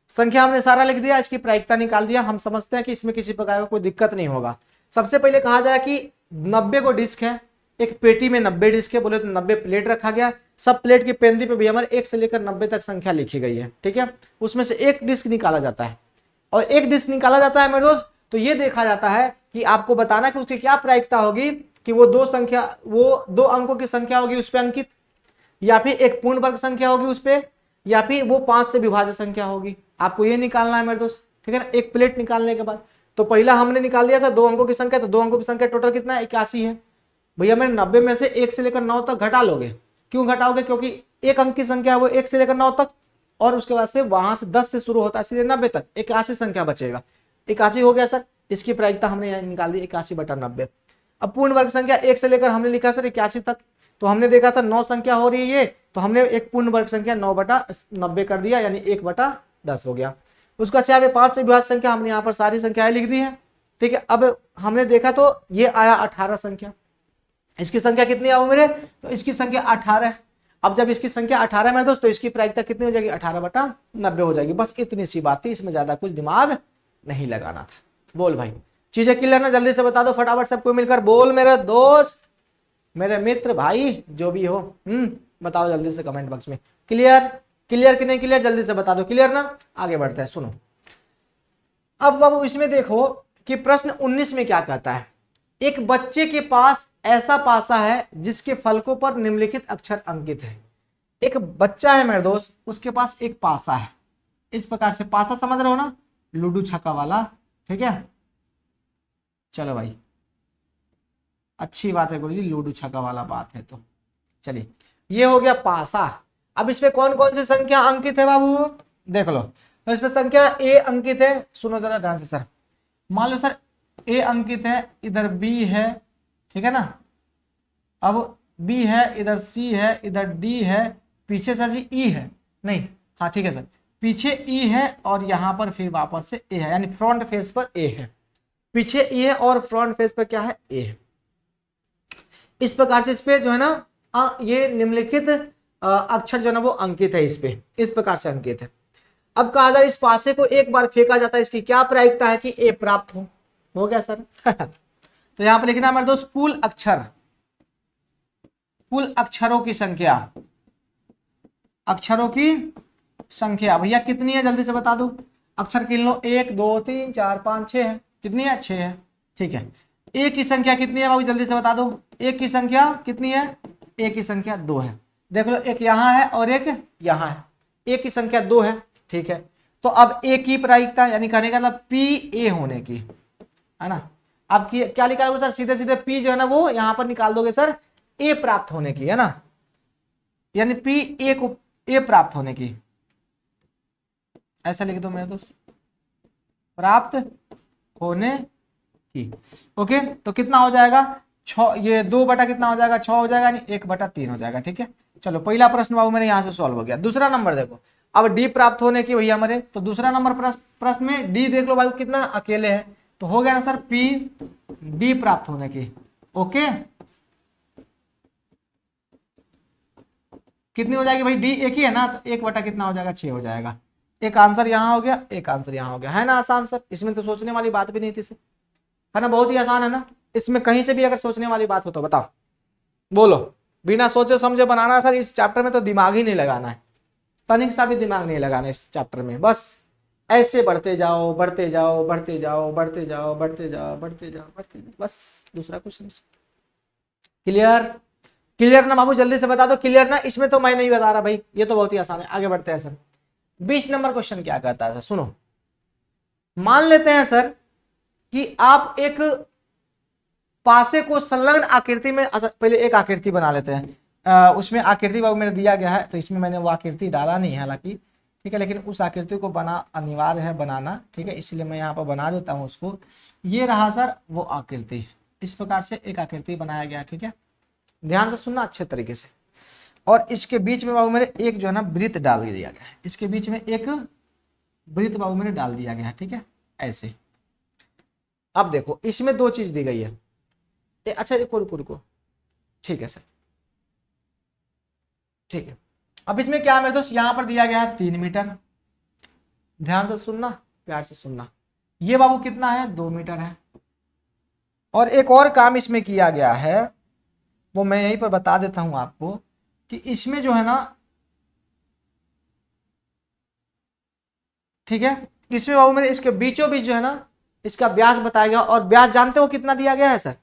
संख्या हमने सारा लिख दिया, इसकी प्रायिकता निकाल दिया। हम समझते हैं कि इसमें किसी प्रकार का कोई दिक्कत नहीं होगा। सबसे पहले कहा जाए कि 90 को डिस्क है, एक पेटी में 90 डिस्क है, बोले तो 90 प्लेट रखा गया। सब प्लेट की पेंदी पे भी हमारे 1 से लेकर 90 तक संख्या लिखी गई है, ठीक है। उसमें से एक डिस्क निकाला जाता है, और एक डिस्क निकाला जाता है मेरे दोस्त, तो ये देखा जाता है कि आपको बताना कि उसकी क्या प्रायिकता होगी, कि वो 2 अंकों की संख्या होगी उस पर अंकित, या फिर एक पूर्ण वर्ग संख्या होगी उस पर, या फिर वो 5 से विभाज्य संख्या होगी। आपको ये निकालना है मेरे दोस्त, ठीक है ना। एक प्लेट निकालने के बाद तो पहला हमने निकाल दिया था 2 अंकों की संख्या, तो 2 अंकों की संख्या टोटल कितना है? 81 है। भैया मैं 90 में से 1 से लेकर 9 तक घटा लोगे। क्यों घटाओगे? क्योंकि एक अंक की संख्या है वो 1 से लेकर 9 तक, और उसके बाद से वहां से 10 से शुरू होता है सीधे 90 तक, 81 संख्या बचेगा। 81 हो गया सर, इसकी प्रायिकता हमने यहाँ निकाल दी 81 बटा 90। अब पूर्ण वर्ग संख्या 1 से लेकर हमने लिखा सर 81 तक, तो हमने देखा था 9 संख्या हो रही है ये, तो हमने एक पूर्ण वर्ग संख्या 9 बटा 90 कर दिया, यानी 1 बटा 10 हो गया। उसका से यहाँ पे 5 से विभाज्य संख्या हमने यहाँ पर सारी संख्याएं लिख दी है, ठीक है। अब हमने देखा तो ये आया 18 संख्या। इसकी संख्या कितनी आओ मेरे? तो इसकी संख्या 18 है। अब जब इसकी संख्या 18 है मेरे दोस्त, तो इसकी प्रायिकता कितनी हो जाएगी? 18 बटा 90 हो जाएगी। बस इतनी सी बात थी, इसमें ज्यादा कुछ दिमाग नहीं लगाना था। बोल भाई, चीजें क्लियर ना? जल्दी से बता दो फटाफट, सबको मिलकर बोल मेरे दोस्त, मेरे मित्र, भाई जो भी हो, बताओ जल्दी से कमेंट बॉक्स में। क्लियर? क्लियर कि नहीं क्लियर? जल्दी से बता दो। क्लियर ना? आगे बढ़ते हैं, सुनो। अब बाबू इसमें देखो कि प्रश्न 19 में क्या कहता है। एक बच्चे के पास ऐसा पासा है जिसके फलकों पर निम्नलिखित अक्षर अंकित है। एक बच्चा है मेरे दोस्त, उसके पास एक पासा है, इस प्रकार से। पासा समझ रहे हो ना? लूडो छक्का वाला, ठीक है। चलो भाई, अच्छी बात है गुरुजी, लूडो छक्का वाला बात है। तो चलिए, ये हो गया पासा। अब इसमें कौन कौन सी संख्या अंकित है बाबू? देख लो। तो इसमें संख्या ए अंकित है, सुनो जरा ध्यान से सर। मान लो सर ए अंकित है, इधर बी है, ठीक है ना। अब बी है, इधर सी है, इधर डी है, पीछे सर जी ई है, नहीं, हाँ ठीक है सर, पीछे ई है और यहां पर फिर वापस से ए है, यानी फ्रंट फेस पर ए है। पीछे ई है और फ्रंट फेस पर क्या है? ए है। इस प्रकार से इस पे जो है ना ये निम्नलिखित अक्षर जो है ना वो अंकित है, इस पे इस प्रकार से अंकित है। अब कहा जाए इस पासे को एक बार फेंका जाता है, इसकी क्या प्रायिकता है? कि ए प्राप्त हो गया सर। तो यहां पर लिखना हमारे दोस्त कुल अक्षर, कुल अक्षरों की संख्या, अक्षरों की संख्या भैया कितनी है? जल्दी से बता दो। अक्षर गिन लो, 1 2 3 4 5 6 है। कितनी है? 6 है, ठीक है। ए की संख्या कितनी है बाबू? जल्दी से बता दो। एक की संख्या कितनी है? ए की संख्या 2 है। देख लो, एक यहां है और एक यहां है। ए की संख्या 2 है, ठीक है। तो अब ए की प्रायिकता, यानी कहने का मतलब पी ए होने की, है ना। अब क्या निकालोगे सर? सीधे सीधे पी जो है ना वो यहां पर निकाल दोगे सर, ए प्राप्त होने की, है ना, यानी पी ए को ए प्राप्त होने की, ऐसा लिख दो मेरे दोस्त, प्राप्त होने की। ओके, तो कितना हो जाएगा? ये 2 बटा कितना हो जाएगा 6 हो जाएगा, यानी 1/3 हो जाएगा। ठीक है, चलो पहला प्रश्न बाबू मेरे यहाँ से सॉल्व हो गया। दूसरा नंबर देखो, अब डी प्राप्त होने की भैया हमारे, तो दूसरा नंबर प्रश्न में डी देख लो भाई कितना अकेले है, तो हो गया ना सर पी डी प्राप्त होने की। ओके, कितनी हो जाएगी भाई, डी एक ही है ना, तो 1 बटा कितना हो जाएगा 6 हो जाएगा। एक आंसर यहाँ हो गया, एक आंसर यहाँ हो गया, है ना आसान सर, इसमें तो सोचने वाली बात भी नहीं थी सर, है ना, बहुत ही आसान है ना। इसमें कहीं से भी अगर सोचने वाली बात हो तो बताओ, बोलो, बिना सोचे समझे बनाना है सर। इस चैप्टर में तो दिमाग ही नहीं लगाना है, तनिक सा भी दिमाग नहीं लगाना इस चैप्टर में, बस ऐसे बढ़ते जाओ बढ़ते जाओ बढ़ते जाओ बढ़ते जाओ बढ़ते जाओ बढ़ते जाओ बढ़ते जाओ, बस दूसरा कुछ नहीं। क्लियर, क्लियर ना बाबू, जल्दी से बता दो क्लियर ना, इसमें तो मैं नहीं बता रहा भाई, ये तो बहुत ही आसान है। आगे बढ़ते हैं सर, 20 नंबर क्वेश्चन क्या कहता है सर, सुनो। मान लेते हैं सर कि आप एक पासे को संलग्न आकृति में, पहले एक आकृति बना लेते हैं, उसमें आकृति बाबू मेरे दिया गया है, तो इसमें मैंने वो आकृति डाला नहीं है हालांकि, ठीक है, लेकिन उस आकृति को बना अनिवार्य है बनाना, ठीक है, इसलिए मैं यहाँ पर बना देता हूँ उसको। ये रहा सर वो आकृति, इस प्रकार से एक आकृति बनाया गया, ठीक है, ध्यान से सुनना अच्छे तरीके से। और इसके बीच में बाबू मेरे एक जो है ना वृत्त डाल दिया गया है, इसके बीच में एक वृत्त बाबू मेरे डाल दिया गया है, ठीक है, ऐसे। अब देखो इसमें 2 चीज दी गई है, अच्छा रुको, ठीक है सर, ठीक है। अब इसमें क्या है मेरे दोस्त, यहां पर दिया गया है 3 मीटर, ध्यान से सुनना, प्यार से सुनना, ये बाबू कितना है 2 मीटर है। और एक और काम इसमें किया गया है, वो मैं यहीं पर बता देता हूं आपको, कि इसमें जो है ना, ठीक है, इसमें बाबू मेरे इसके बीचों बीच जो है ना, इसका व्यास बताया गया। और व्यास जानते हो कितना दिया गया है सर,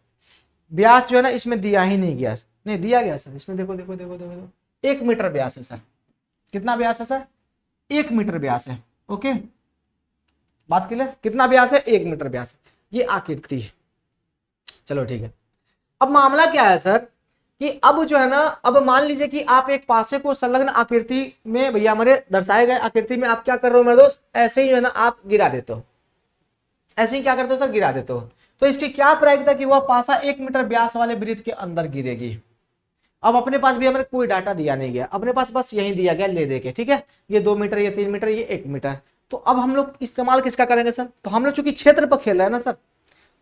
व्यास जो है ना इसमें दिया ही नहीं गया, नहीं दिया गया सर, इसमें देखो देखो देखो देखो, देखो 1 मीटर व्यास है सर। कितना व्यास है सर, 1 मीटर व्यास है। ओके, बात क्लियर, कितना व्यास है 1 मीटर व्यास है, ये आकृति है। चलो ठीक है, अब मामला क्या है सर, कि अब जो है ना, अब मान लीजिए कि आप एक पासे को संलग्न आकृति में, भैया हमारे दर्शाए गए आकृति में आप क्या कर रहे हो मेरे दोस्त, ऐसे ही जो है ना आप गिरा देते हो, ऐसे ही क्या करते हो सर, गिरा देते हो। तो इसकी क्या प्रायिकता कि वह पासा 1 मीटर व्यास वाले वृत्त के अंदर गिरेगी। अब अपने पास भी हमें कोई डाटा दिया नहीं गया, अपने पास बस यही दिया गया ले दे के, ठीक है, ये 2 मीटर, ये 3 मीटर, ये 1 मीटर। तो अब हम लोग इस्तेमाल किसका करेंगे सर, तो हम लोग चूंकि क्षेत्र पर खेल रहे हैं ना सर,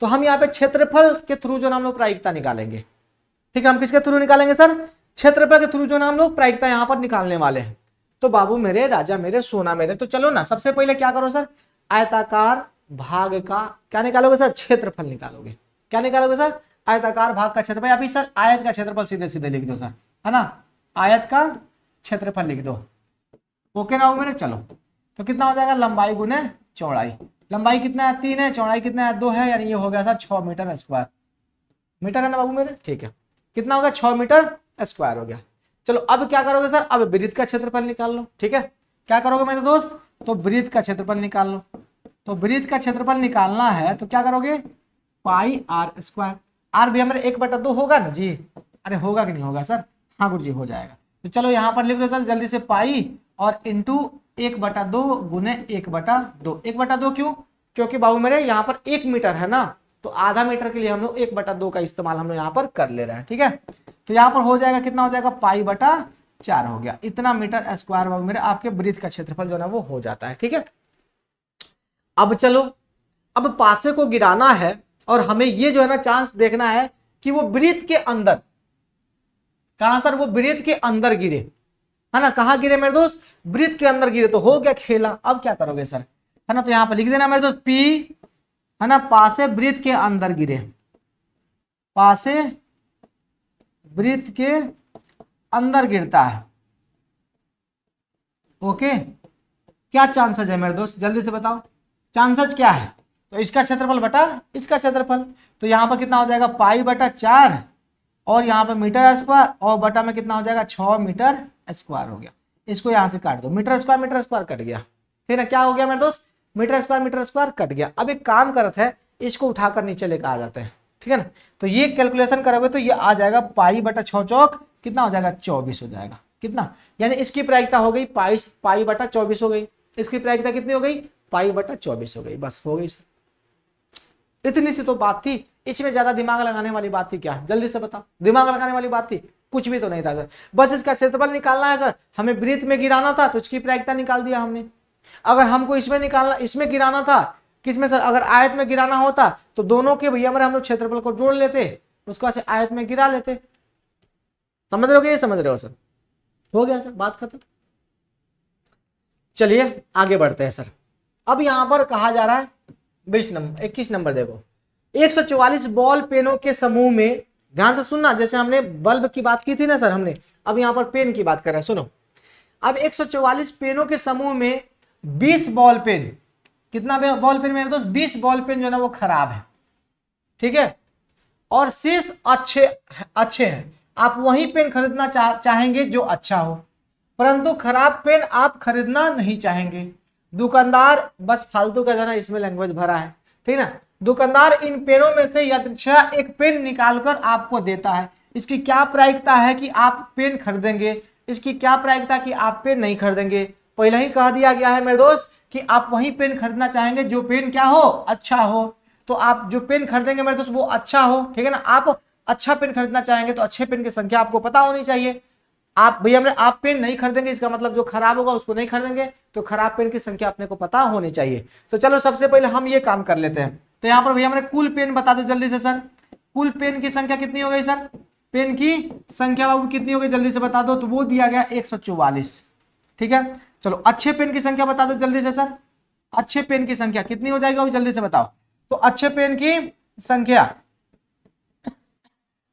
तो हम यहाँ पे क्षेत्रफल के थ्रू जो हम लोग प्रायिकता निकालेंगे, ठीक है, हम किसके थ्रू निकालेंगे सर, क्षेत्रफल के थ्रू जो हम लोग प्रायिकता यहाँ पर निकालने वाले हैं। तो बाबू मेरे, राजा मेरे, सोना मेरे, तो चलो ना सबसे पहले क्या करो सर, आयताकार भाग का क्या निकालोगे सर, क्षेत्रफल निकालोगे। क्या निकालोगे सर, आयताकार भाग का क्षेत्रफल, अभी सर आयत का क्षेत्रफल सीधे सीधे लिख दो सर, है ना, आयत का क्षेत्रफल लिख दो। ओके ना मेरे, चलो तो कितना हो जाएगा, लंबाई गुने चौड़ाई, लंबाई कितना है 3 है, चौड़ाई कितना है 2 है, यानी ये हो गया सर 6 मीटर स्क्वायर, मीटर है ना बाबू मेरे, ठीक है, कितना हो गया 6 मीटर स्क्वायर हो गया। चलो अब क्या करोगे सर, अब वृत्त का क्षेत्रफल निकाल लो, ठीक है, क्या करोगे मेरे दोस्त, तो वृत्त का क्षेत्रफल निकाल लो। तो वृत्त का क्षेत्रफल निकालना है तो क्या करोगे, पाई आर स्क्वायर, आर भी हमारे 1/2 होगा ना जी, अरे होगा कि नहीं होगा सर, हाँ गुरु जी हो जाएगा। तो चलो यहाँ पर लिख लो सर जल्दी से, पाई और इंटू 1/2 गुने 1/2, 1/2 क्यों, क्योंकि बाबू मेरे यहाँ पर 1 मीटर है ना, तो आधा मीटर के लिए हम लोग 1/2 का इस्तेमाल हम लोग यहाँ पर कर ले रहे हैं, ठीक है। तो यहाँ पर हो जाएगा कितना हो जाएगा, पाई/4 हो गया, इतना मीटर स्क्वायर बाबू मेरे आपके वृत्त का क्षेत्रफल जो है ना वो हो जाता है, ठीक है। अब चलो, अब पासे को गिराना है और हमें ये जो है ना चांस देखना है कि वो वृत्त के अंदर, कहां सर, वो वृत्त के अंदर गिरे, है ना, कहां गिरे मेरे दोस्त, वृत्त के अंदर गिरे, तो हो गया खेला। अब क्या करोगे सर, है ना, तो यहां पर लिख देना मेरे दोस्त पी, है ना, पासे वृत्त के अंदर गिरे, पासे वृत्त के अंदर गिरता है। ओके, क्या चांसेस है मेरे दोस्त, जल्दी से बताओ, चांसेस क्या है, तो इसका क्षेत्रफल बटा इसका क्षेत्रफल, तो यहाँ पर कितना हो जाएगा पाई/4 और यहाँ पर मीटर स्क्वायर, और बटा में कितना हो जाएगा 6 मीटर स्क्वायर हो गया। इसको यहाँ से काट दो, मीटर स्क्वायर कट गया, ठीक है, क्या हो गया मेरे दोस्त, मीटर स्क्वायर कट गया। अब एक काम करते हैं, इसको उठाकर नीचे लेकर आ जाते हैं, ठीक है ना, तो ये कैलकुलेशन करोगे तो ये आ जाएगा पाई/6 चौक कितना हो जाएगा 24 हो जाएगा, कितना, यानी इसकी प्रायिकता हो गई पाई/24 हो गई, इसकी प्रायिकता कितनी हो गई पाई/24 हो गई, बस हो गई सर, इतनी सी तो बात थी, इसमें ज्यादा दिमाग लगाने वाली बात थी क्या, जल्दी से बताओ, दिमाग लगाने वाली बात थी कुछ भी तो नहीं था सर, बस इसका क्षेत्रफल निकालना है सर, हमें वृत्त में गिराना था तो इसकी प्रायिकता निकाल दिया हमने। अगर हमको इसमें निकालना, इसमें गिराना था, किसमें सर, अगर आयत में गिराना होता तो दोनों के भैया हम लोग क्षेत्रफल को जोड़ लेते, उसके बाद से आयत में गिरा लेते। समझ रहे हो कि ये समझ रहे हो सर, हो गया सर, बात खत्म। चलिए आगे बढ़ते हैं सर। अब यहां पर कहा जा रहा है 21 नंबर देखो, 144 बॉल पेनों के समूह में, ध्यान से सुनना, जैसे हमने बल्ब की बात की थी ना सर हमने, अब यहां पर पेन की बात कर रहे हैं, सुनो। अब 144 पेनों के समूह में 20 बॉल पेन, कितना बॉल पेन मेरे दोस्त, 20 बॉल पेन जो है ना वो खराब है, ठीक है, और शेष अच्छे हैं। आप वही पेन खरीदना चाहेंगे जो अच्छा हो, परंतु खराब पेन आप खरीदना नहीं चाहेंगे। दुकानदार, बस फालतू का जरा इसमें लैंग्वेज भरा है, ठीक है ना। दुकानदार इन पेनों में से यदृच्छा एक पेन निकालकर आपको देता है। इसकी क्या प्रायिकता है कि आप पेन खरीदेंगे, इसकी क्या प्रायिकता कि आप पेन नहीं खरीदेंगे। पहले ही कह दिया गया है मेरे दोस्त कि आप वही पेन खरीदना चाहेंगे जो पेन क्या हो, अच्छा हो। तो आप जो पेन खरीदेंगे मेरे दोस्त वो अच्छा हो, ठीक है ना। आप अच्छा पेन खरीदना चाहेंगे तो अच्छे पेन की संख्या आपको पता होनी चाहिए। आप भैया आप पेन नहीं खरीदेंगे, इसका मतलब जो खराब होगा उसको नहीं खरीदेंगे, तो खराब पेन की संख्या अपने को पता होनी चाहिए। तो चलो सबसे पहले हम ये काम कर लेते हैं। तो यहाँ पर भैया हमने कुल पेन बता दो जल्दी से सर, कुल पेन की संख्या कितनी हो गई सर, पेन की संख्या बाबू कितनी हो गई जल्दी से बता दो। तो वो दिया गया 144, ठीक है। चलो अच्छे पेन की संख्या बता दो जल्दी से सर, अच्छे पेन की संख्या कितनी हो जाएगी वो जल्दी से बताओ। तो अच्छे पेन की संख्या,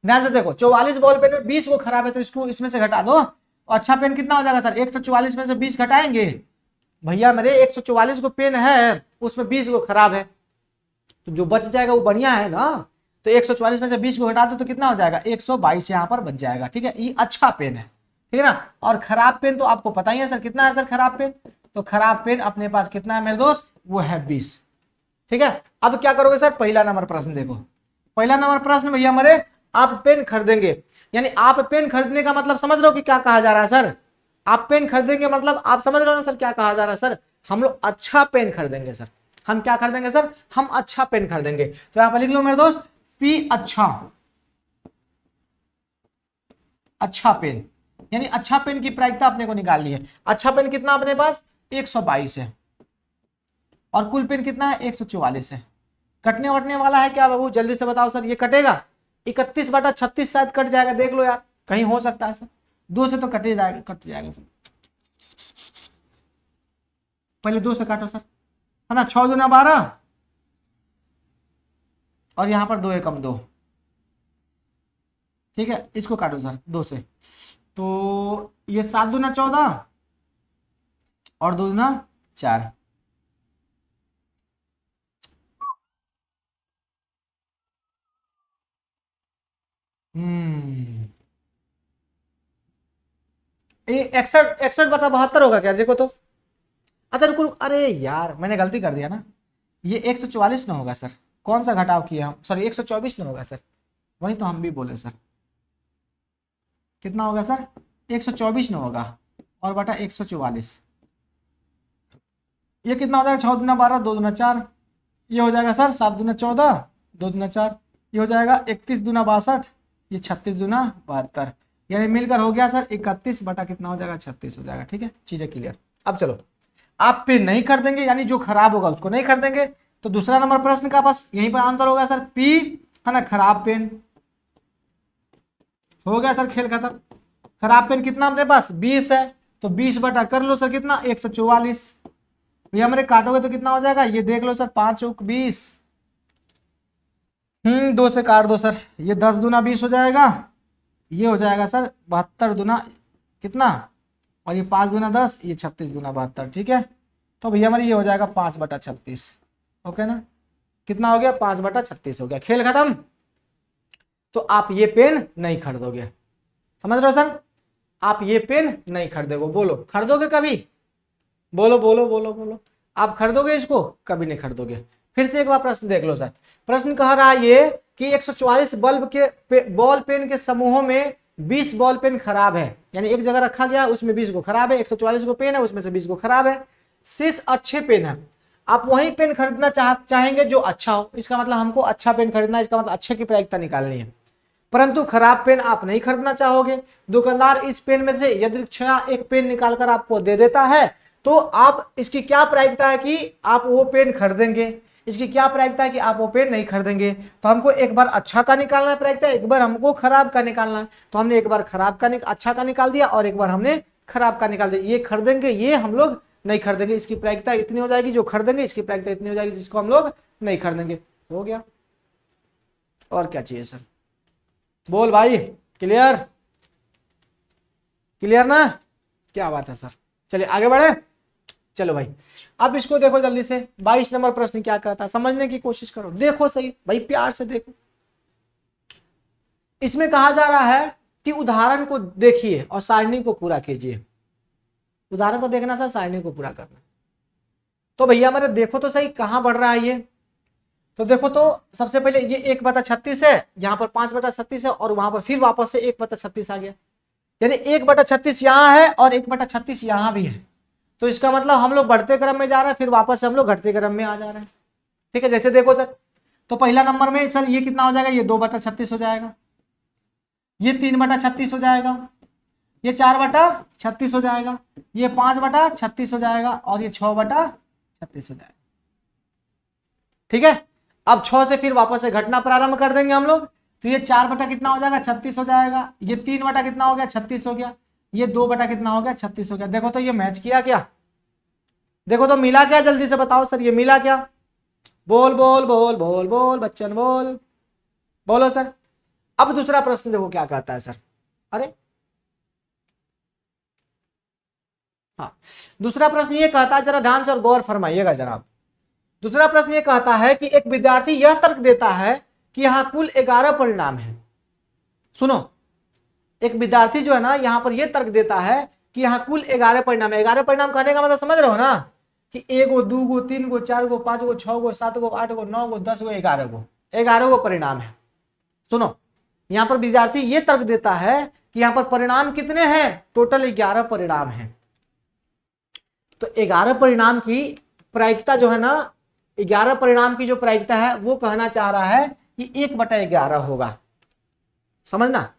ध्यान से देखो, 44 बॉल पेन में 20 वो खराब है तो इसको इसमें से घटा दो, तो अच्छा पेन कितना हो जाएगा सर, 144 में से 20 घटाएंगे भैया मेरे, 144 को पेन है उसमें 20 को खराब है, तो जो बच जाएगा वो बढ़िया है ना। तो 144 में से 20 को घटा दो तो कितना हो जाएगा, 122 यहाँ पर बच जाएगा, ठीक है। ये अच्छा पेन है, ठीक है ना। और खराब पेन तो आपको पता ही है सर, कितना है सर खराब पेन, तो खराब पेन अपने पास कितना है मेरे दोस्त, वो है 20, ठीक है। अब क्या करोगे सर, पहला नंबर प्रश्न देखो, पहला नंबर प्रश्न भैया हमारे, आप पेन खरीदेंगे, यानी आप पेन खरीदने का मतलब समझ रहे हो कि क्या कहा जा रहा है सर, आप पेन खरीदेंगे मतलब आप समझ रहे हो ना सर क्या कहा जा रहा है सर, हम लोग अच्छा पेन खरीदेंगे सर। हम क्या खरीदेंगे सर, हम अच्छा पेन खरीदेंगे। तो यहां पर लिख लो मेरे दोस्त, पी अच्छा, अच्छा पेन, यानी अच्छा पेन की प्रायिकता अपने को निकाल ली है। अच्छा पेन कितना अपने पास 122 है, और कुल पेन कितना है 144 है। कटने वटने वाला है क्या बाबू, जल्दी से बताओ सर, ये कटेगा 31/36 शायद कट जाएगा, देख लो यार, कहीं हो सकता है सर, 2 से तो कट जाएगा, कट जाएगा फिर, पहले 2 से काटो सर, है ना, 6 दूना 12, और यहां पर 2 एकम 2, ठीक है, इसको काटो सर 2 से, तो ये 7 दूना 14 और 2 दूना 4, ये 61/72 होगा क्या, देखो तो। अच्छा रुको, अरे यार मैंने गलती कर दिया ना, ये 144 ना होगा सर, कौन सा घटाव किया हम, सॉरी 124 ना होगा सर, वही तो हम भी बोले सर, कितना होगा सर 124 ना होगा, और बटा 144, ये कितना हो जाएगा, 6 दूना 12, 2 दूना 4, ये हो जाएगा सर 7 दूना 14, 2 दूना 4, ये हो जाएगा 31 दूना 62, ये 36 दूना 72, यानी मिलकर हो गया सर 31 बटा कितना हो जाएगा 36 हो जाएगा, ठीक है, चीजें क्लियर। अब चलो, आप पेन नहीं खरीदेंगे यानी जो खराब होगा उसको नहीं खरीदेंगे, तो दूसरा नंबर प्रश्न का पास यहीं पर आंसर होगा सर, पी, है ना, खराब पेन, हो गया सर, खेल खत्म। खराब पेन कितना अपने पास 20 है, तो 20 बटा कर लो सर कितना 144, ये हमारे काटोगे तो कितना हो जाएगा, ये देख लो सर 5 × 20, 2 से काट दो सर, ये 10 दूना 20 हो जाएगा, ये हो जाएगा सर 72 दूना कितना, और ये 5 दूना 10, ये 36 दूना 72, ठीक है। तो भैया हमारी ये हो जाएगा 5/36, ओके ना, कितना हो गया 5/36 हो गया, खेल खत्म। तो आप ये पेन नहीं खरीदोगे, समझ रहे हो सर, आप ये पेन नहीं खरीदोगे, बोलो खरीदोगे कभी, बोलो बोलो बोलो बोलो, आप खरीदोगे इसको, कभी नहीं खरीदोगे। फिर से एक बार प्रश्न देख लो सर, प्रश्न कह रहा है ये कि 144 बल्ब के बॉल पेन के समूहों में 20 बॉल पेन खराब है, यानी एक जगह रखा गया उसमें 20 को खराब है, 144 को पेन है उसमें से 20 को खराब है, शेष अच्छे पेन है। आप वही पेन खरीदना चाहेंगे जो अच्छा हो। इसका मतलब हमको अच्छा पेन खरीदना है, इसका मतलब अच्छे की प्रायिकता निकालनी है। परंतु खराब पेन आप नहीं खरीदना चाहोगे। दुकानदार इस पेन में से यदृच्छया एक पेन निकालकर आपको दे देता है, तो आप इसकी क्या प्रायिकता है कि आप वो पेन खरीदेंगे, इसकी क्या प्रायिकता है कि आप वो पेन नहीं खरीदेंगे। तो हमको एक बार अच्छा का निकालना है प्रायिकता, एक बार हमको खराब का निकालना है। तो हमने एक बार खराब का अच्छा का निकाल दिया और एक बार हमने खराब का निकाल दिया। ये खरीदेंगे, ये हम लोग नहीं खरीदेंगे, इसकी प्रायिकता इतनी हो जाएगी। जो खरीदेंगे इसकी प्रायिकता इतनी हो जाएगी जिसको हम लोग नहीं खरीदेंगे। हो गया, और क्या चाहिए सर? बोल भाई, क्लियर? क्लियर ना? क्या बात है सर। चलिए आगे बढ़े। चलो भाई, अब इसको देखो जल्दी से। 22 नंबर प्रश्न क्या कहता है, समझने की कोशिश करो, देखो सही भाई, प्यार से देखो। इसमें कहा जा रहा है कि उदाहरण को देखिए और सारणी को पूरा कीजिए। उदाहरण को देखना सर, सारणी को पूरा करना। तो भैया हमारे देखो तो सही, कहां बढ़ रहा है ये। तो देखो तो सबसे पहले ये 1/36 है, यहाँ पर 5/36 है, और वहां पर फिर वापस से 1/36 आ गया। यानी 1/36 यहाँ है और 1/36 यहाँ भी है। तो इसका मतलब हम लोग बढ़ते क्रम में जा रहे हैं, फिर वापस से हम लोग घटते क्रम में आ जा रहे हैं। ठीक है, जैसे देखो सर, तो पहला नंबर में सर ये कितना हो जाएगा, ये 2/36 हो जाएगा, ये 3/36 हो जाएगा, ये 4/36 हो जाएगा, ये 5/36 हो जाएगा, और ये 6/36 हो जाएगा। ठीक है, अब 6 से फिर वापस से घटना प्रारंभ कर देंगे हम लोग। तो ये 4 कितना हो जाएगा, 36 हो जाएगा, ये 3 कितना हो गया, 36 हो गया, ये 2 कितना हो गया, 36 हो गया। देखो तो ये मैच किया क्या? देखो तो मिला क्या? जल्दी से बताओ सर, ये मिला क्या? बोल बोल बोल बोल बोल बच्चन बोल, बोलो सर। अब दूसरा प्रश्न देखो क्या कहता है सर। अरे हाँ, दूसरा प्रश्न ये कहता है, जरा ध्यान से और गौर फरमाइएगा जनाब। दूसरा प्रश्न ये कहता है कि एक विद्यार्थी यह तर्क देता है कि यहां कुल 11 परिणाम है। सुनो, एक विद्यार्थी जो है ना, यहां पर यह तर्क देता है कि यहां कुल 11 परिणाम है। 11 परिणाम कहने का मतलब समझ रहे हो ना, कि 1 गो 2 गो 3 गो 4 गो 5 गो 6 गो 7 गो 8 गो 9 गो 10 गो 11 गो परिणाम है। सुनो, यहां पर विद्यार्थी ये तर्क देता है कि यहां पर परिणाम कितने हैं, टोटल 11 परिणाम है। तो 11 परिणाम की प्रायिकता जो है ना, 11 परिणाम की जो प्रायिकता है वो कहना चाह रहा है कि 1/11 होगा। समझना,